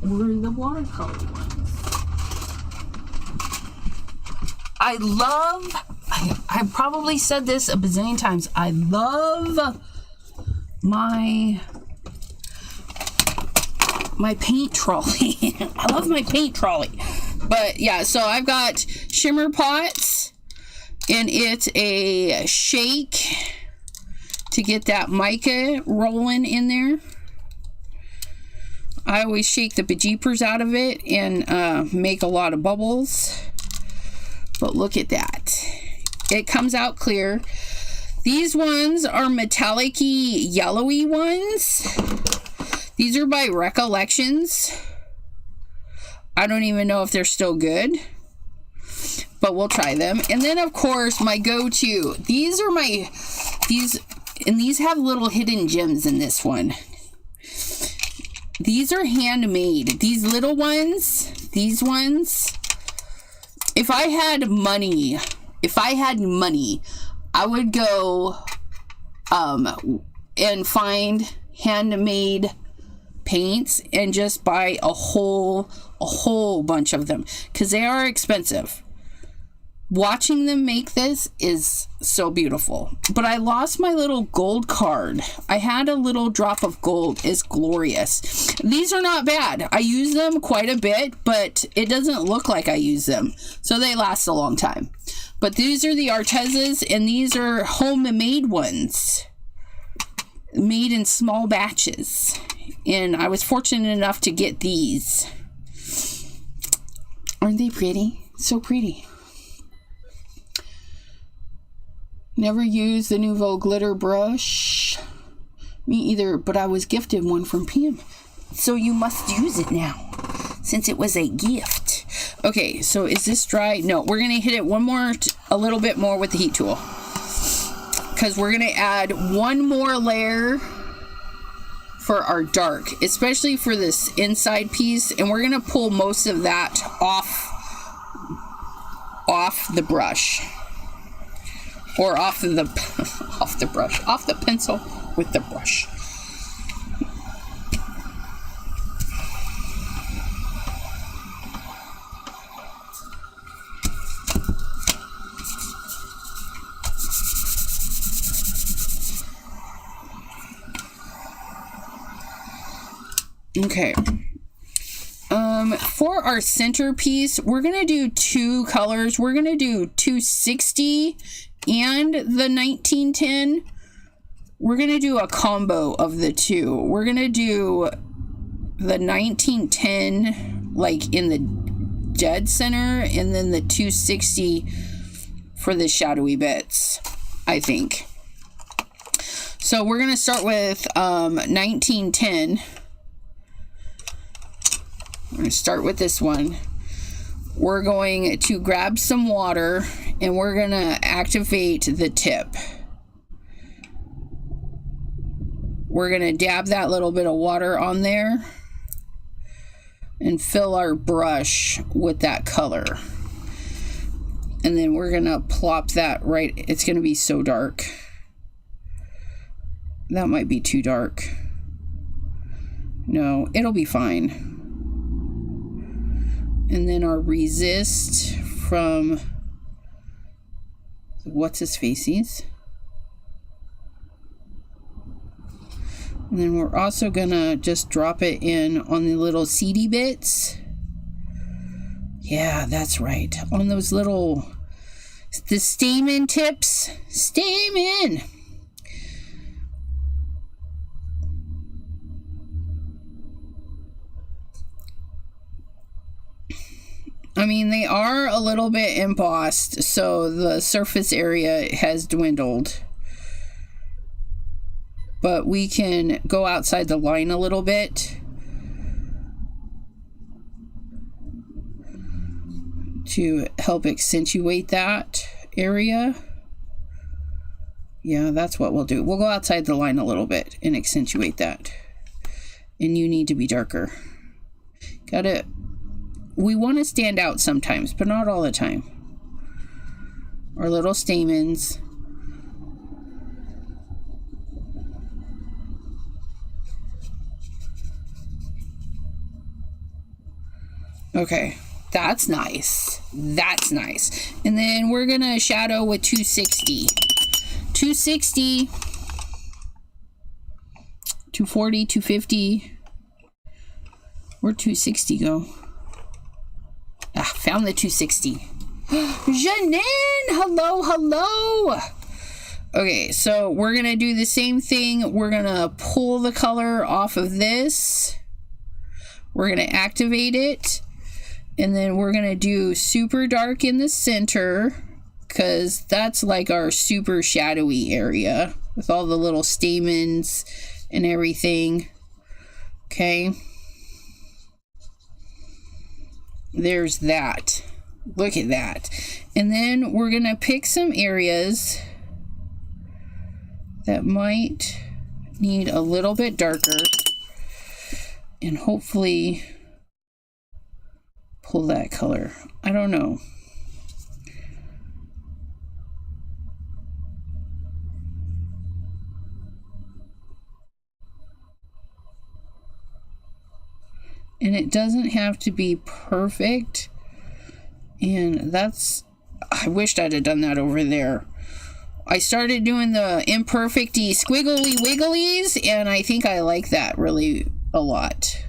Or the watercolor ones. I've probably said this a bazillion times. I love my paint trolley. I love my paint trolley. But yeah, so I've got shimmer pots, and it's a shake to get that mica rolling in there. I always shake the bejeepers out of it and make a lot of bubbles. But look at that. It comes out clear. These ones are metallic-y, yellowy ones. These are by Recollections. I don't even know if they're still good, but we'll try them. And then, of course, my go-to. These have little hidden gems in this one. These are handmade. These little ones, these ones, if I had money, I would go and find handmade paints and just buy a whole bunch of them, because they are expensive. Watching them make this is so beautiful. But I lost my little gold card. I had a little drop of gold. It's glorious. These are not bad. I use them quite a bit, but it doesn't look like I use them, so they last a long time. But these are the Artezas, and these are homemade ones, made in small batches. And I was fortunate enough to get these. Aren't they pretty? So pretty. Never used the Nouveau glitter brush. Me either, but I was gifted one from Pam. So you must use it now, since it was a gift. Okay, so is this dry? No, we're going to hit it a little bit more with the heat tool. Because we're going to add one more layer for our dark, especially for this inside piece. And we're going to pull most of that off the brush. Or off the pencil with the brush. Okay. For our centerpiece, we're going to do two colors. We're going to do 260 and the 1910. We're going to do a combo of the two. We're going to do the 1910 like in the dead center, and then the 260 for the shadowy bits, I think. So we're going to start with 1910. We're going to start with this one. We're going to grab some water and we're going to activate the tip. We're going to dab that little bit of water on there and fill our brush with that color. And then we're going to plop that right. It's going to be so dark. That might be too dark. No, it'll be fine. And then our resist from what's his faces. And then we're also gonna just drop it in on the little seedy bits. Yeah, that's right. On those little, the stamen tips. Stamen! I mean, they are a little bit embossed, so the surface area has dwindled. But we can go outside the line a little bit to help accentuate that area. Yeah, that's what we'll do. We'll go outside the line a little bit and accentuate that. And you need to be darker. Got it. We want to stand out sometimes, but not all the time. Our little stamens. Okay, that's nice. That's nice. And then we're going to shadow with 260. 260. 240, 250. Where'd 260 go? Found the 260. Janine, hello, hello. Okay, so we're going to do the same thing. We're going to pull the color off of this. We're going to activate it. And then we're going to do super dark in the center, because that's like our super shadowy area with all the little stamens and everything. Okay. There's that. Look at that. And then we're going to pick some areas that might need a little bit darker. and hopefully pull that color. I don't know. And it doesn't have to be perfect. And that's, I wished I'd have done that over there. I started doing the imperfect-y squiggly wigglies, and I think I like that really a lot.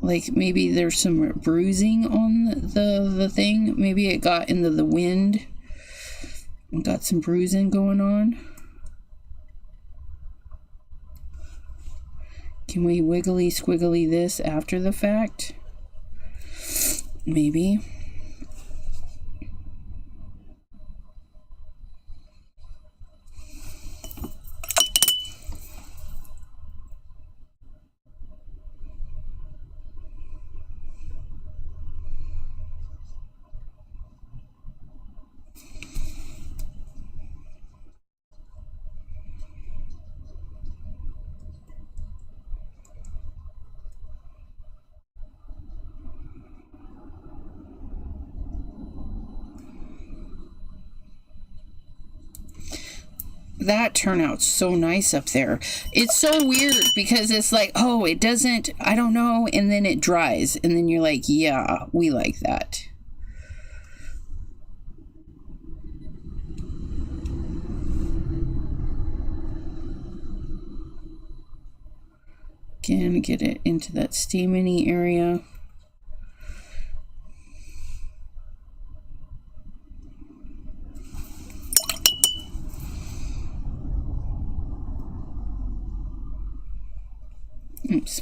Like maybe there's some bruising on the thing. Maybe it got into the wind and got some bruising going on. Can we wiggly squiggly this after the fact? Maybe. That turned out so nice up there. It's so weird because it's like, oh, it doesn't, I don't know, and then it dries, and then you're like, yeah, we like that. Again, get it into that stameny area. Oops.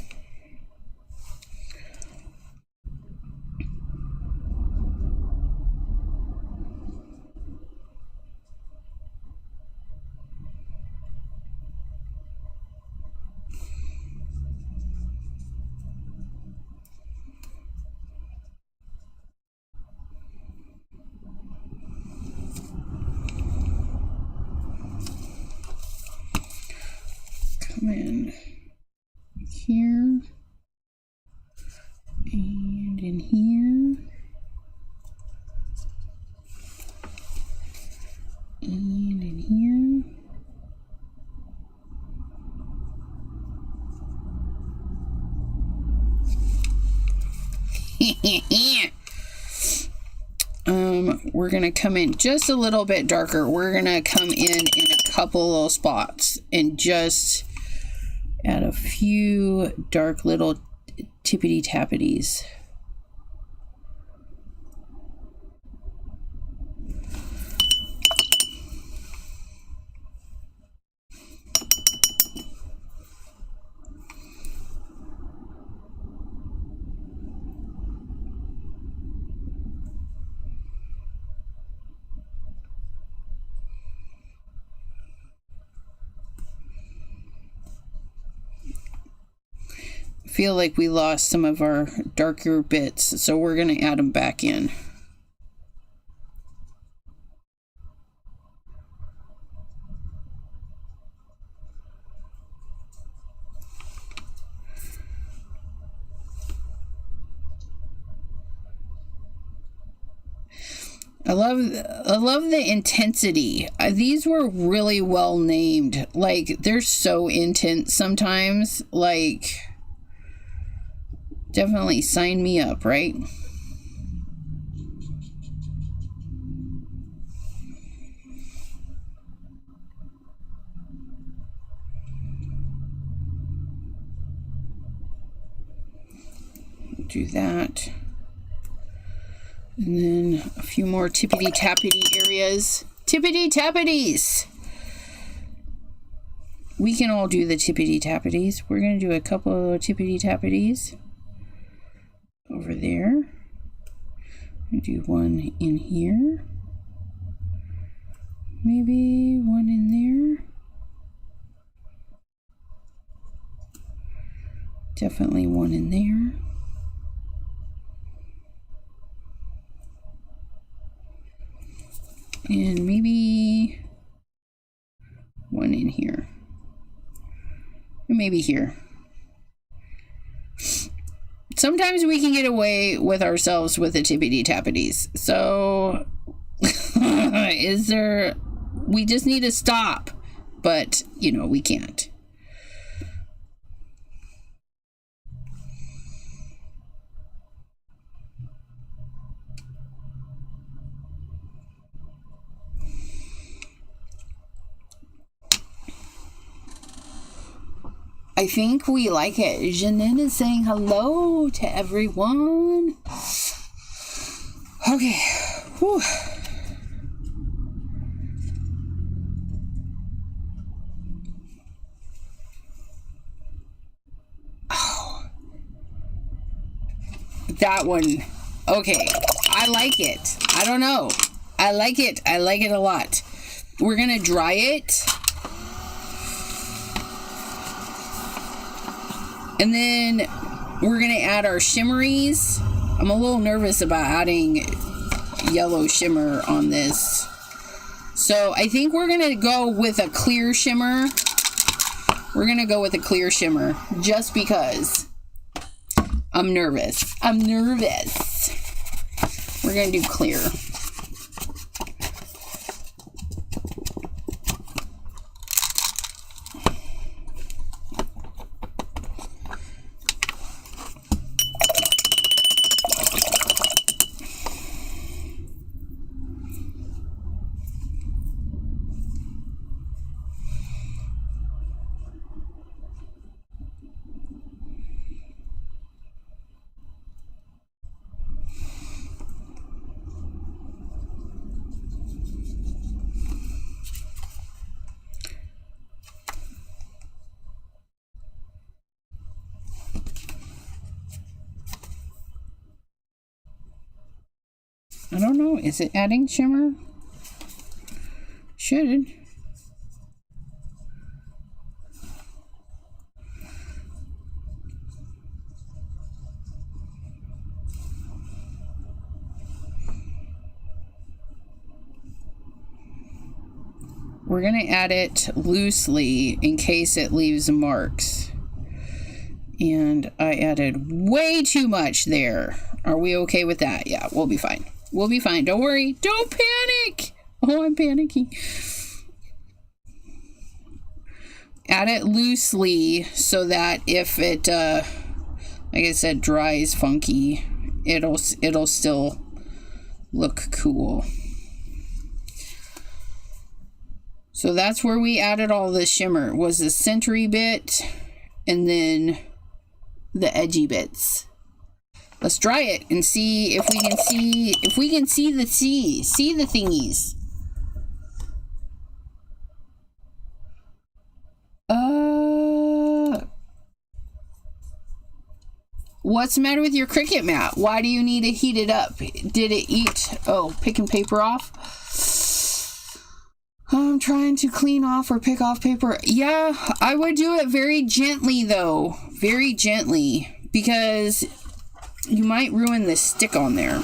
Come in here and in here and in here. We're gonna come in just a little bit darker. We're gonna come in a couple little spots and just add a few dark little tippity tappities. Feel like we lost some of our darker bits, so we're going to add them back in. I love the intensity. These were really well named. Like, they're so intense sometimes. Like, definitely sign me up, right? Do that. And then a few more tippity-tappity areas. Tippity-tappities! We can all do the tippity-tappities. We're going to do a couple of tippity-tappities over there. I'm going to do one in here. Maybe one in there. Definitely one in there. And maybe one in here. And maybe here. Sometimes we can get away with ourselves with the tippity-tappities. So, we just need to stop. But, you know, we can't. I think we like it. Janine is saying hello to everyone. Okay. Whew. Oh. That one. Okay. I like it. I don't know. I like it. I like it a lot. We're going to dry it. And then we're going to add our shimmeries. I'm a little nervous about adding yellow shimmer on this. So I think we're going to go with a clear shimmer. We're going to go with a clear shimmer just because I'm nervous. I'm nervous. We're going to do clear. I don't know. Is it adding shimmer? Should. We're going to add it loosely in case it leaves marks. And I added way too much there. Are we okay with that? Yeah, we'll be fine. We'll be fine. Don't worry. Don't panic. Oh, I'm panicking. Add it loosely so that if it, like I said, dries funky, it'll still look cool. So that's where we added all the shimmer. Was the centery bit and then the edgy bits. Let's dry it and see if we can see the thingies. What's the matter with your Cricut mat? Why do you need to heat it up? Did it eat? Oh, picking paper off? I'm trying to clean off or pick off paper. Yeah, I would do it very gently though. Very gently. Because you might ruin the stick on there.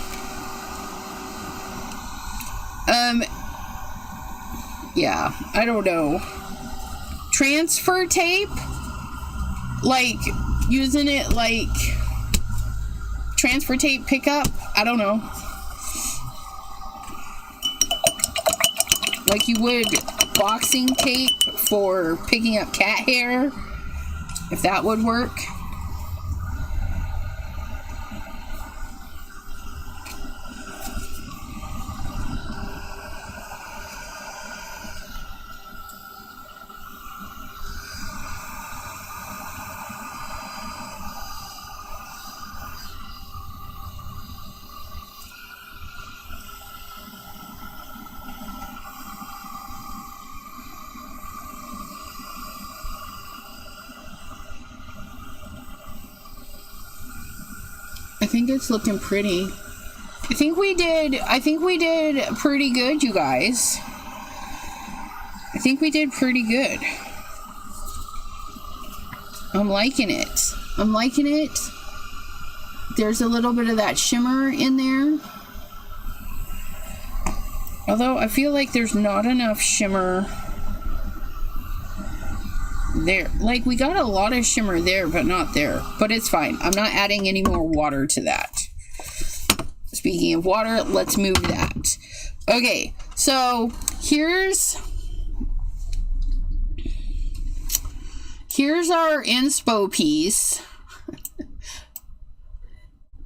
Yeah, I don't know. Transfer tape? Like, using it like transfer tape pickup? I don't know. Like you would boxing tape for picking up cat hair. If that would work. I think it's looking pretty. I think we did pretty good, you guys. I think we did pretty good. I'm liking it. I'm liking it. There's a little bit of that shimmer in there. Although I feel like there's not enough shimmer there. Like, we got a lot of shimmer there, but not there. But it's fine. I'm not adding any more water to that. Speaking of water, let's move that. Okay, so here's our inspo piece.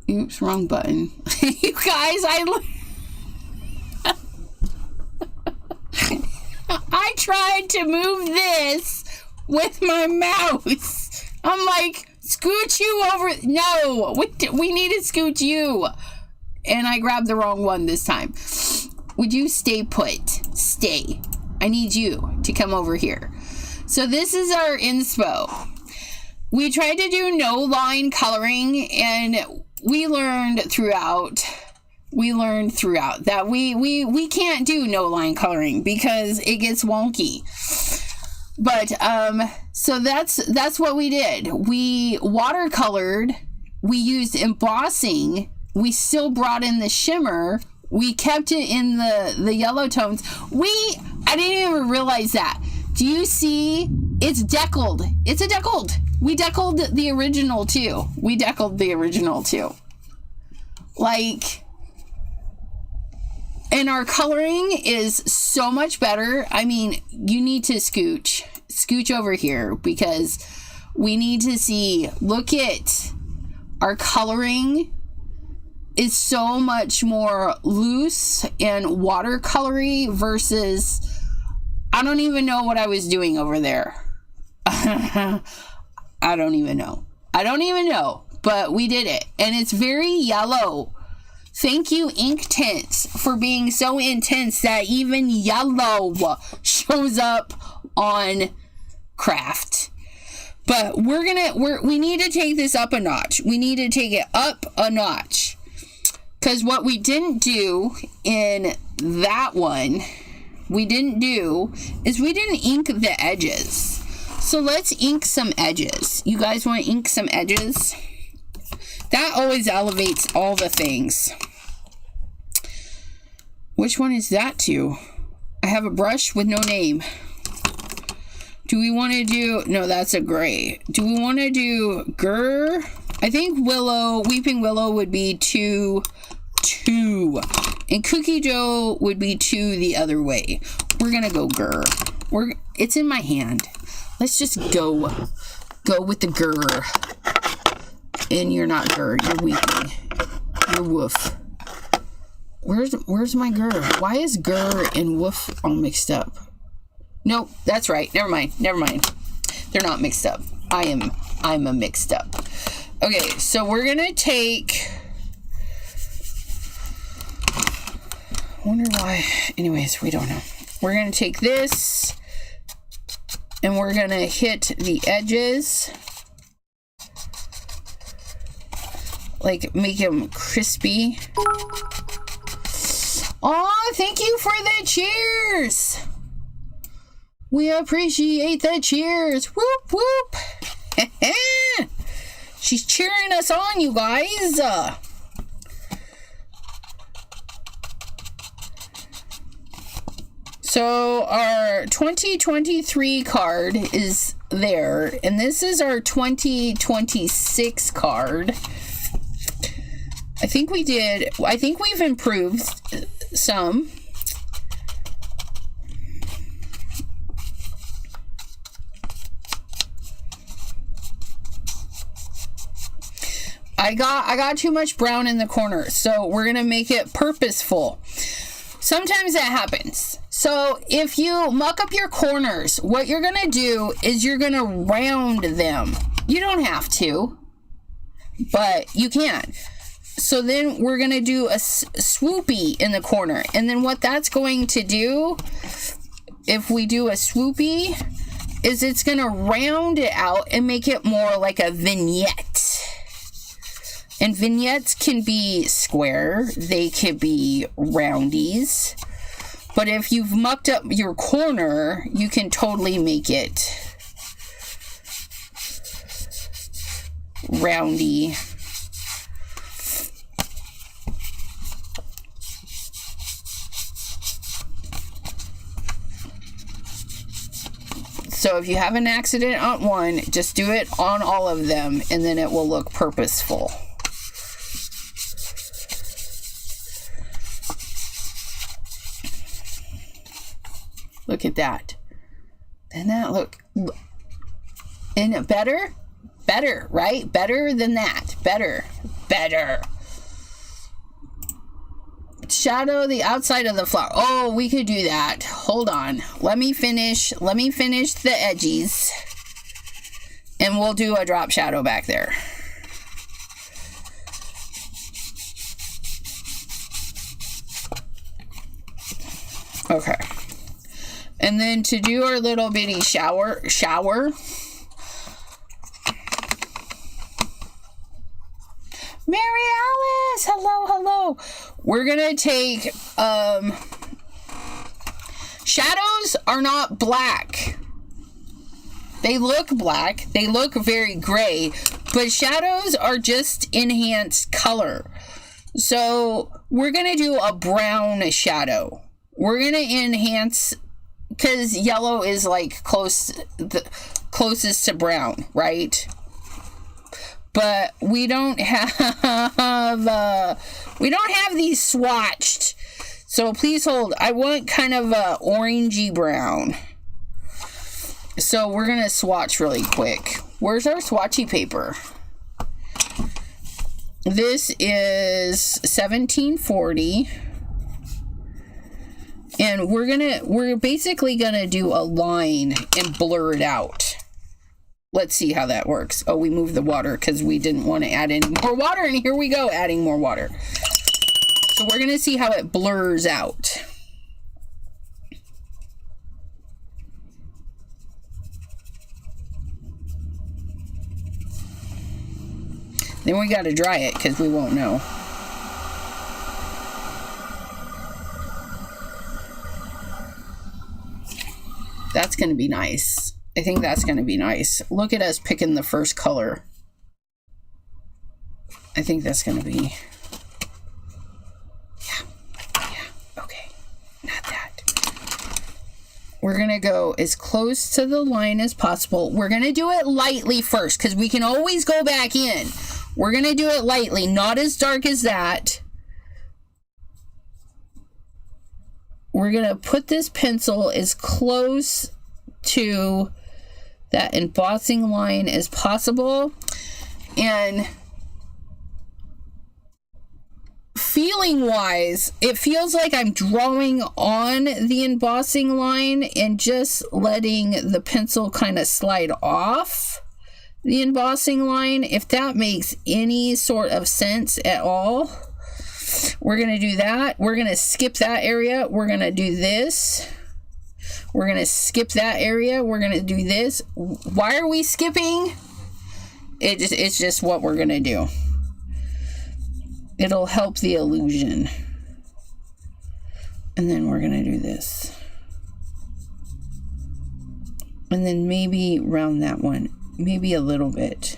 Oops, wrong button. You guys, I tried to move this with my mouse. I'm like, scooch you over. No, we need to scooch you. And I grabbed the wrong one this time. Would you stay put? Stay. I need you to come over here. So this is our inspo. We tried to do no line coloring, and we learned throughout that we can't do no line coloring because it gets wonky. But so that's what we did. We watercolored, we used embossing, we still brought in the shimmer, we kept it in the yellow tones. I didn't even realize that. Do you see? It's deckled. It's a deckled. We deckled the original too. Like, and our coloring is so much better. I mean, you need to scooch over here because we need to see. Look at our coloring is so much more loose and watercolory versus, I don't even know what I was doing over there. I don't even know, but we did it, and it's very yellow. Thank you, Inktense, for being so intense that even yellow shows up on craft. But we need to take this up a notch. We need to take it up a notch. Because what we didn't do in that one, we didn't ink the edges. So let's ink some edges. You guys want to ink some edges? That always elevates all the things. Which one is that to? I have a brush with no name. Do we want to do... No, that's a gray. Do we want to do Grr? I think Weeping Willow would be 2. And Cookie Dough would be 2 the other way. We're going to go Grr. It's in my hand. Let's just go with the Grr. And you're not Grr. You're Weeping. You're Woof. Where's my Grr? Why is Grr and Woof all mixed up? Nope, that's right. Never mind. They're not mixed up. I'm a mixed up. Okay, so we're gonna take... I wonder why. Anyways, we don't know. We're gonna take this and we're gonna hit the edges. Like, make them crispy. Oh, thank you for the cheers. We appreciate the cheers. Whoop, whoop. She's cheering us on, you guys. So our 2023 card is there, and this is our 2026 card. I think we've improved some. I got too much brown in the corner, so we're gonna make it purposeful. Sometimes that happens. So if you muck up your corners, what you're gonna do is you're gonna round them. You don't have to, but you can. So then we're gonna do a swoopy in the corner, and then what that's going to do, if we do a swoopy, is it's gonna round it out and make it more like a vignette. And vignettes can be square, they could be roundies, but if you've mucked up your corner, you can totally make it roundy. So if you have an accident on one, just do it on all of them, and then it will look purposeful. Look at that. Doesn't that look... Isn't it better? Better, right? Better than that. Better. Better. Shadow the outside of the flower. Oh, we could do that. Hold on. Let me finish the edges. And we'll do a drop shadow back there. Okay. And then to do our little bitty shower. Mary Alice, hello. We're gonna take, shadows are not black. They look black, they look very gray, but shadows are just enhanced color. So we're gonna do a brown shadow. We're gonna enhance, because yellow is like the closest to brown, right? But we don't have these swatched. So please hold. I want kind of a orangey brown. So we're gonna swatch really quick. Where's our swatchy paper? This is 1740. And we're basically gonna do a line and blur it out. Let's see how that works. Oh, we moved the water because we didn't want to add any more water, and here we go, adding more water. So we're gonna see how it blurs out. Then we got to dry it because we won't know. That's going to be nice. I think that's going to be nice. Look at us picking the first color. I think that's going to be... Yeah, okay. Not that. We're going to go as close to the line as possible. We're going to do it lightly first, because we can always go back in. We're going to do it lightly, not as dark as that. We're going to put this pencil as close to that embossing line as possible. And feeling wise, it feels like I'm drawing on the embossing line and just letting the pencil kind of slide off the embossing line, if that makes any sort of sense at all. We're going to do that. We're going to skip that area. We're going to do this. We're going to skip that area. We're going to do this. Why are we skipping? It's just what we're going to do. It'll help the illusion. And then we're going to do this. And then maybe round that one. Maybe a little bit.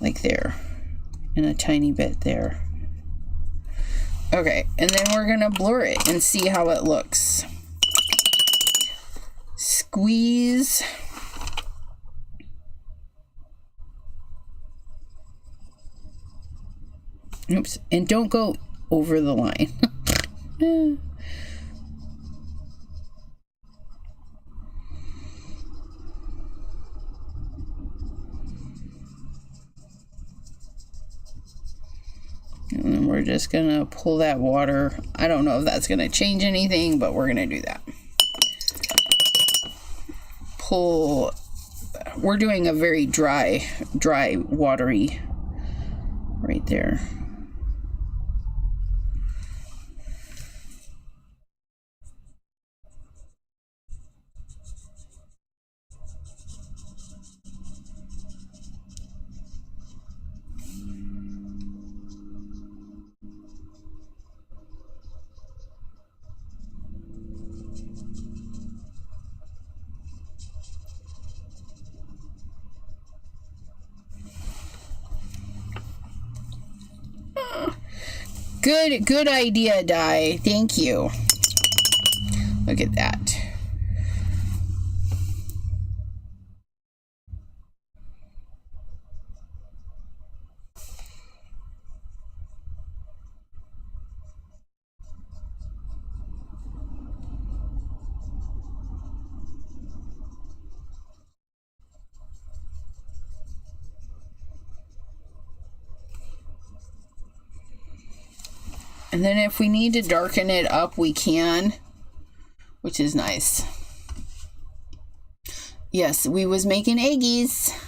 Like there. And a tiny bit there. Okay, and then we're gonna blur it and see how it looks. Squeeze. Oops, and don't go over the line. And then we're just gonna pull that water. I don't know if that's gonna change anything, but we're gonna do that. Pull. We're doing a very dry, watery right there. Good idea, Di. Thank you. Look at that. And then if we need to darken it up, we can, which is nice. Yes, we was making eggies.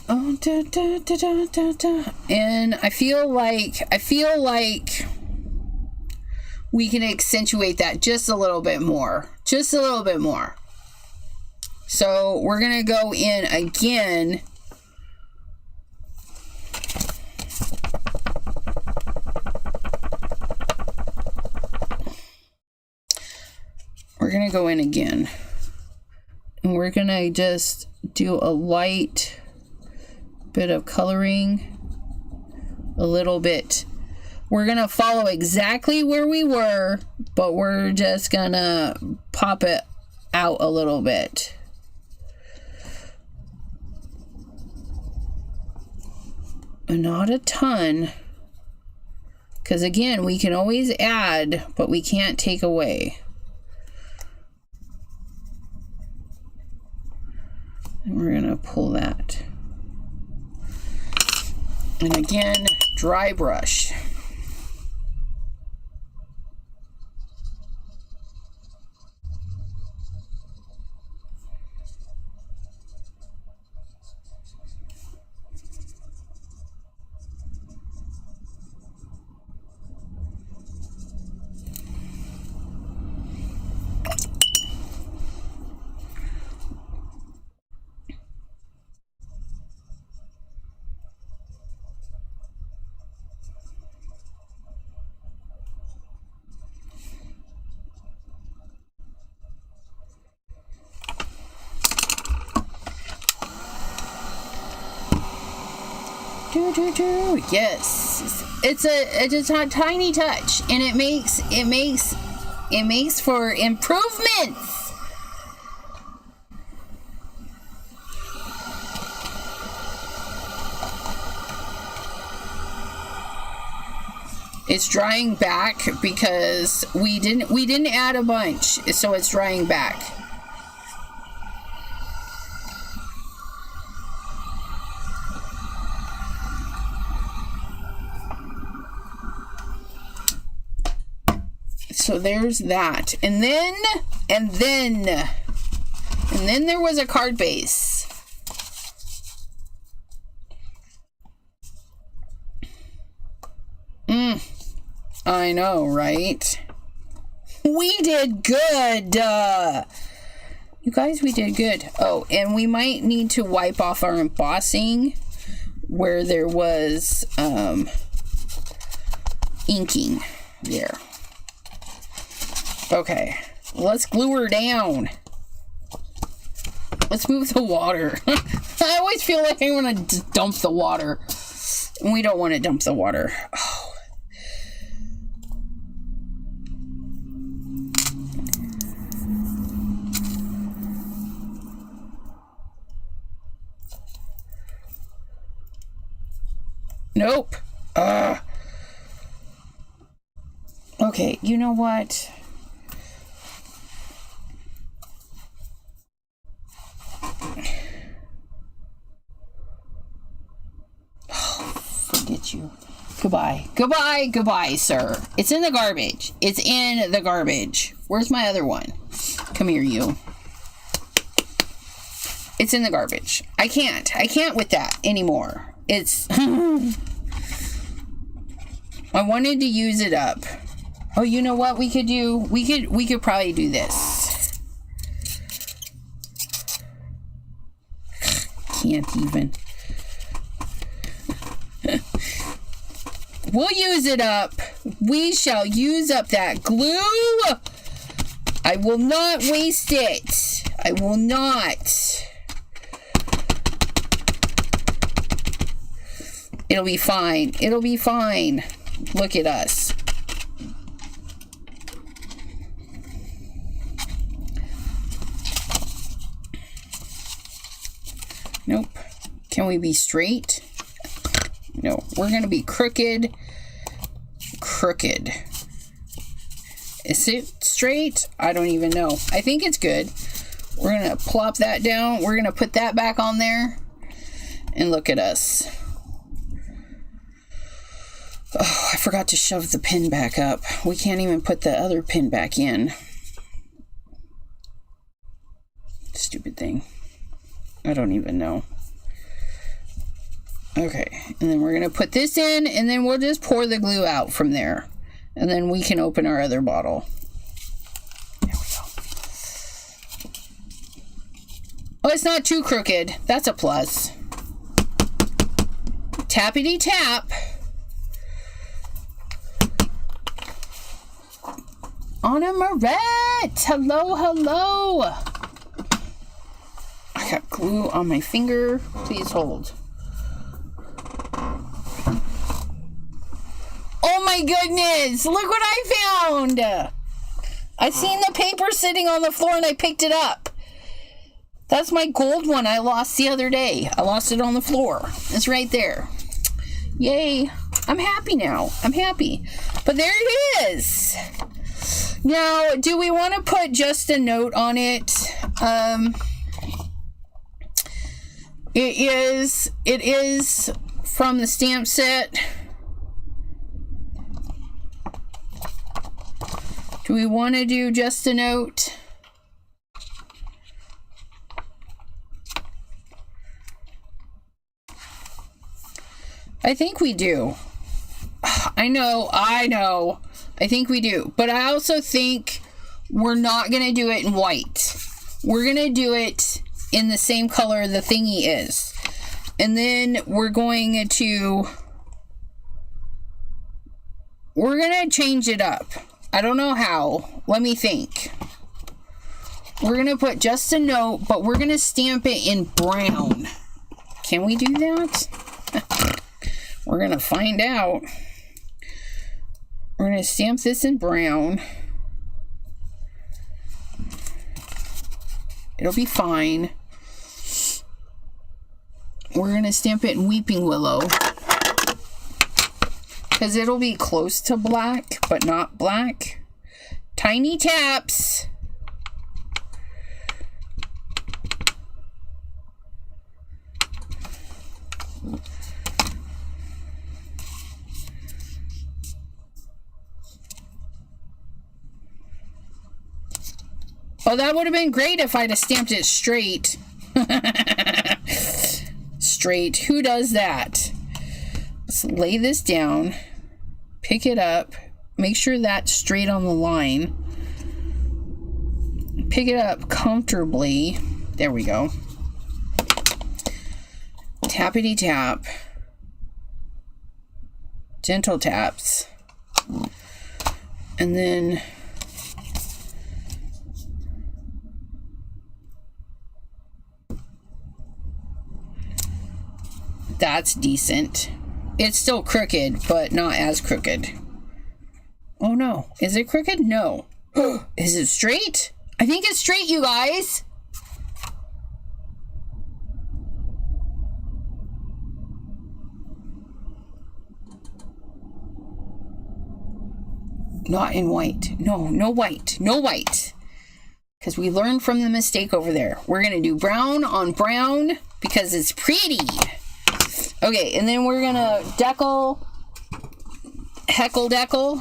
Oh, da, da, da, da, da, da. And I feel like we can accentuate that just a little bit more. Just a little bit more. So we're going to go in again. We're going to go in again. And we're going to just do a light bit of coloring. A little bit. We're going to follow exactly where we were, but we're just going to pop it out a little bit. Not a ton. Because again, we can always add, but we can't take away. And we're going to pull that. And again, dry brush. Yes, it's a tiny touch, and it makes for improvements. It's drying back because we didn't add a bunch, so it's drying back. So there's that. And then there was a card base. I know, right? We did good. You guys, we did good. Oh, and we might need to wipe off our embossing where there was inking there. Okay, let's glue her down. Let's move the water. I always feel like I want to dump the water. And we don't want to dump the water. Oh. Nope. Okay, you know what? Forget you. Goodbye. Goodbye, goodbye, sir. It's in the garbage. It's in the garbage. Where's my other one? Come here, you. It's in the garbage. I can't with that anymore. It's... I wanted to use it up. Oh, you know what we could do? We could probably do this. Can't even. We'll use it up. We shall use up that glue. I will not waste it. I will not. It'll be fine. It'll be fine. Look at us. Nope. Can we be straight? No, we're going to be crooked. Crooked. Is it straight? I don't even know. I think it's good. We're going to plop that down. We're going to put that back on there. And look at us. Oh, I forgot to shove the pin back up. We can't even put the other pin back in. Stupid thing. I don't even know. Okay, and then we're going to put this in, and then we'll just pour the glue out from there. And then we can open our other bottle. There we go. Oh, it's not too crooked. That's a plus. Tappity tap. Anna Marette! Hello, hello! I got glue on my finger. Please hold. Oh my goodness! Look what I found! I seen the paper sitting on the floor and I picked it up. That's my gold one I lost the other day. I lost it on the floor. It's right there. Yay. I'm happy now. I'm happy. But there it is. Now, do we want to put just a note on it? It is from the stamp set. Do we want to do just a note? I think we do. I know. I think we do. But I also think we're not going to do it in white. We're going to do it in the same color the thingy is. And then we're going to change it up. I don't know how. Let me think. We're going to put just a note, but we're going to stamp it in brown. Can we do that? We're going to find out. We're going to stamp this in brown. It'll be fine. We're going to stamp it in Weeping Willow. Because it'll be close to black, but not black. Tiny taps. Oh, that would have been great if I'd have stamped it straight. Straight. Who does that? Let's lay this down. Pick it up. Make sure that's straight on the line. Pick it up comfortably. There we go. Tappity tap. Gentle taps. And then that's decent. It's still crooked, but not as crooked. Oh no. Is it crooked? No. Is it straight? I think it's straight, you guys. Not in white. No, no white. No white. Because we learned from the mistake over there. We're going to do brown on brown because it's pretty. Okay, and then we're gonna deckle the deckle.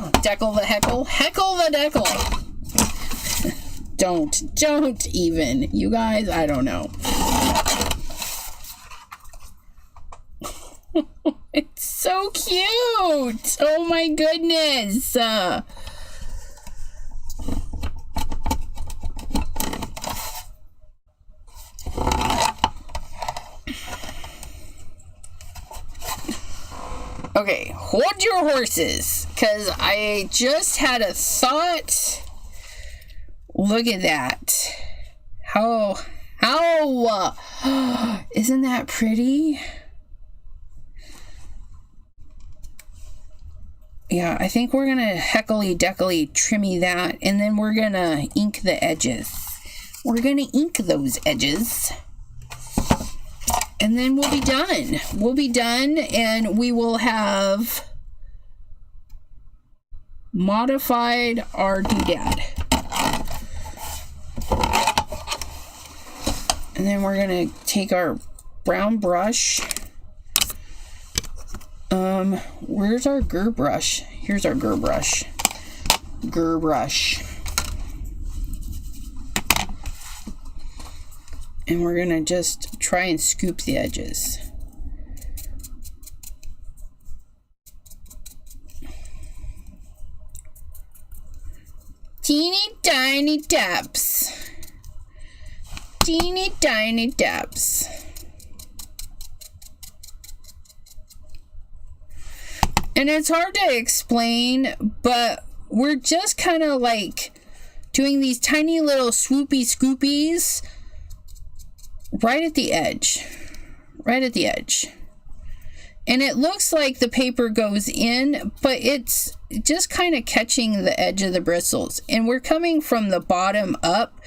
Don't even, you guys, I don't know. It's so cute. Oh my goodness. Okay, hold your horses, because I just had a thought. Look at that. How, isn't that pretty? Yeah, I think we're going to heckly-deckly trimmy that, and then we're going to ink the edges. We're going to ink those edges. And then we'll be done. We'll be done, and we will have modified our doodad. And then we're going to take our brown brush. Where's our gur brush? Here's our gur brush. Gur brush. And we're gonna just try and scoop the edges. Teeny tiny taps. Teeny tiny taps. And it's hard to explain, but we're just kind of like doing these tiny little swoopy scoopies right at the edge. Right at the edge. And it looks like the paper goes in, but it's just kind of catching the edge of the bristles. And we're coming from the bottom up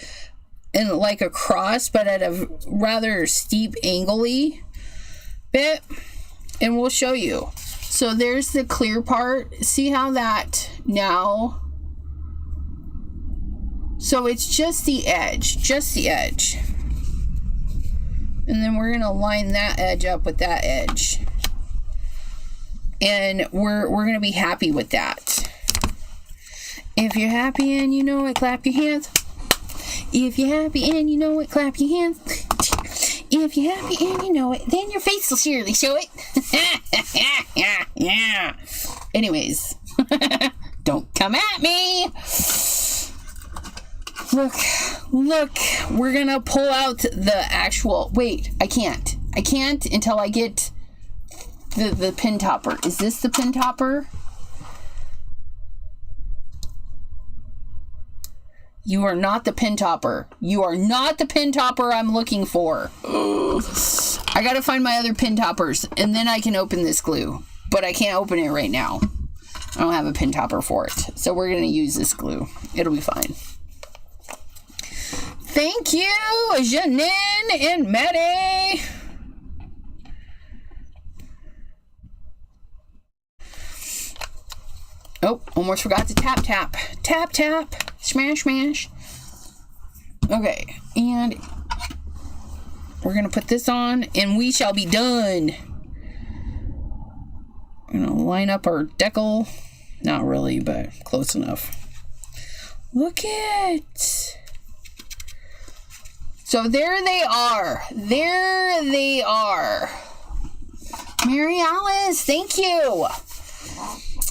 and like across, but at a rather steep angle-y bit. And we'll show you. So there's the clear part. See how that now? So it's just the edge, just the edge. And then we're going to line that edge up with that edge. And we're going to be happy with that. If you're happy and you know it, clap your hands. If you're happy and you know it, clap your hands. If you're happy and you know it, then your face will surely show it. Yeah. Anyways, don't come at me. Look, we're going to pull out the actual, wait, I can't until I get the pin topper. Is this the pin topper? You are not the pin topper. You are not the pin topper I'm looking for. Ugh. I gotta find my other pin toppers, and then I can open this glue. But I can't open it right now. I don't have a pin topper for it. So we're gonna use this glue. It'll be fine. Thank you, Janine and Maddie. Oh, almost forgot to tap. Tap, smash. Okay, and we're going to put this on, and we shall be done. I'm going to line up our decal. Not really, but close enough. Look it. So there they are. Mary Alice, thank you.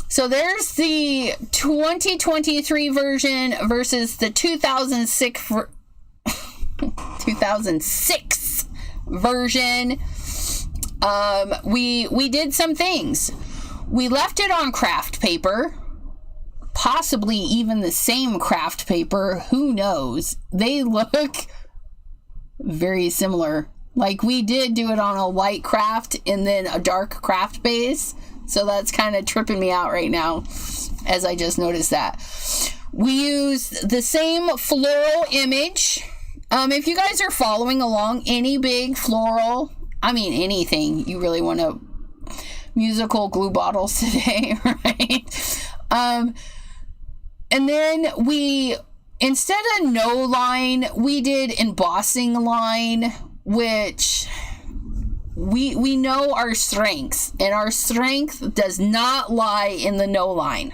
So there's the 2023 version versus the 2006 version. We did some things. We left it on craft paper, possibly even the same craft paper. Who knows? They look very similar. Like we did do it on a white craft and then a dark craft base. So that's kind of tripping me out right now as I just noticed that. We used the same floral image. If you guys are following along, any big floral, I mean anything, you really want to musical glue bottles today, right? And then we, instead of no line, we did embossing line, which we know our strengths, and our strength does not lie in the no line.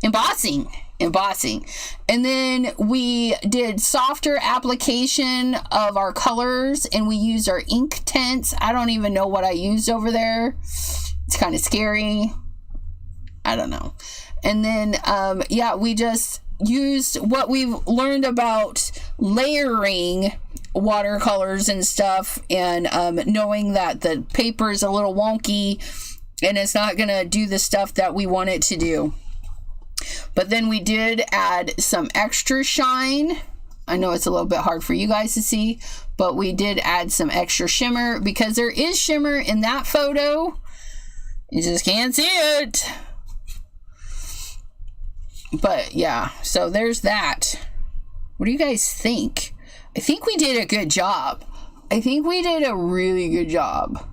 Embossing. And then we did softer application of our colors, and we used our ink tints. I don't even know what I used over there. It's kind of scary. I don't know. And then, we just used what we've learned about layering watercolors and stuff, and knowing that the paper is a little wonky and it's not going to do the stuff that we want it to do. But then we did add some extra shine. I know it's a little bit hard for you guys to see, but we did add some extra shimmer because there is shimmer in that photo. You just can't see it. But yeah, so there's that. What do you guys think? I think we did a good job. I think we did a really good job.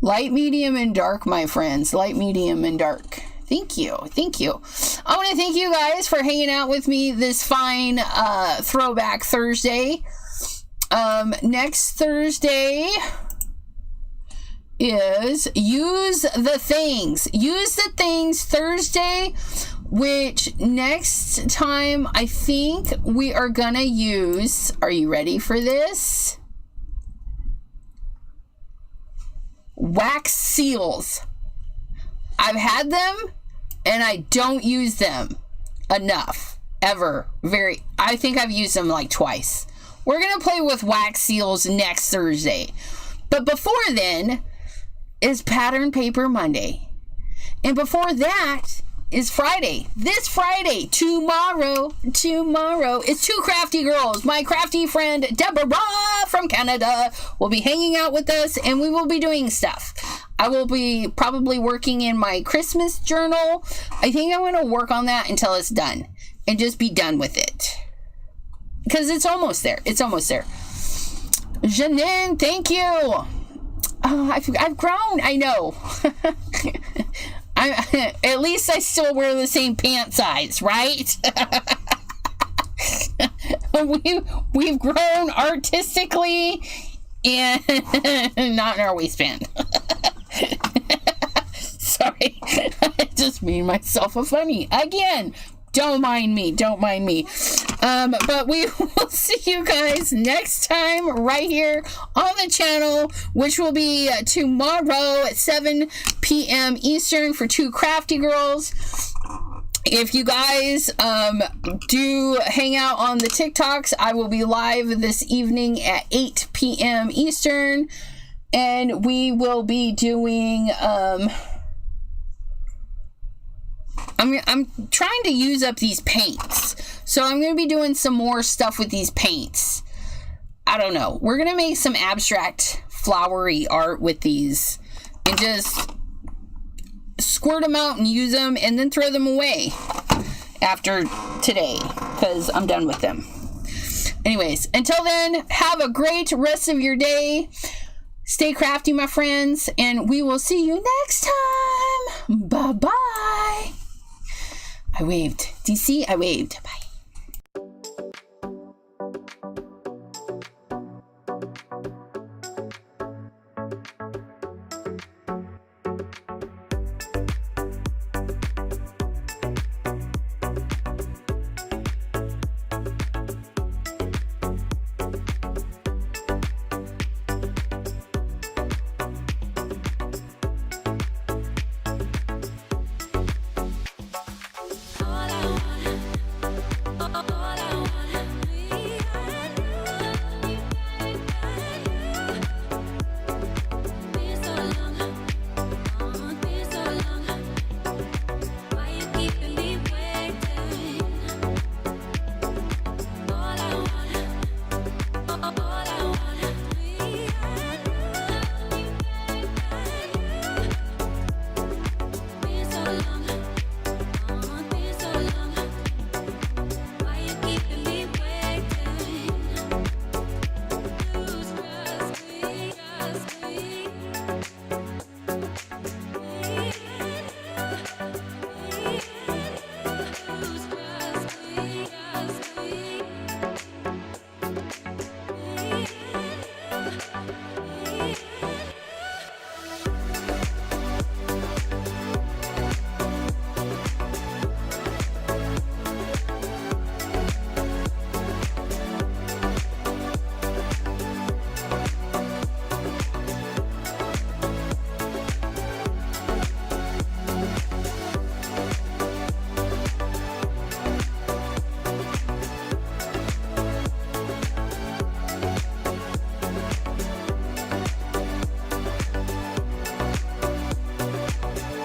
Light, medium, and dark, my friends. Light, medium, and dark. Thank you. I want to thank you guys for hanging out with me this fine Throwback Thursday. Next Thursday, is use the things. Use the things Thursday, which next time I think we are gonna use, are you ready for this? Wax seals. I've had them and I don't use them enough ever. I think I've used them like twice. We're gonna play with wax seals next Thursday, but before then is Pattern Paper Monday, and before that is Friday. This Friday, tomorrow is Two Crafty Girls. My crafty friend Deborah from Canada will be hanging out with us, and we will be doing stuff. I will be probably working in my Christmas journal. I think I'm going to work on that until it's done and just be done with it, because it's almost there. It's almost there. Janine, thank you. I've grown. I know. At least I still wear the same pant size, right? We've grown artistically and not in our waistband. Sorry. I just made myself a funny. Again, don't mind me. But we will see you guys next time right here on the channel, which will be tomorrow at 7 p.m. Eastern for Two Crafty Girls. If you guys do hang out on the TikToks, I will be live this evening at 8 p.m. Eastern, and we will be doing I'm trying to use up these paints, so I'm going to be doing some more stuff with these paints. I don't know. We're going to make some abstract flowery art with these and just squirt them out and use them and then throw them away after today, because I'm done with them. Anyways, until then, have a great rest of your day. Stay crafty, my friends, and we will see you next time. Bye-bye. I waved. Do you see? I waved. Bye.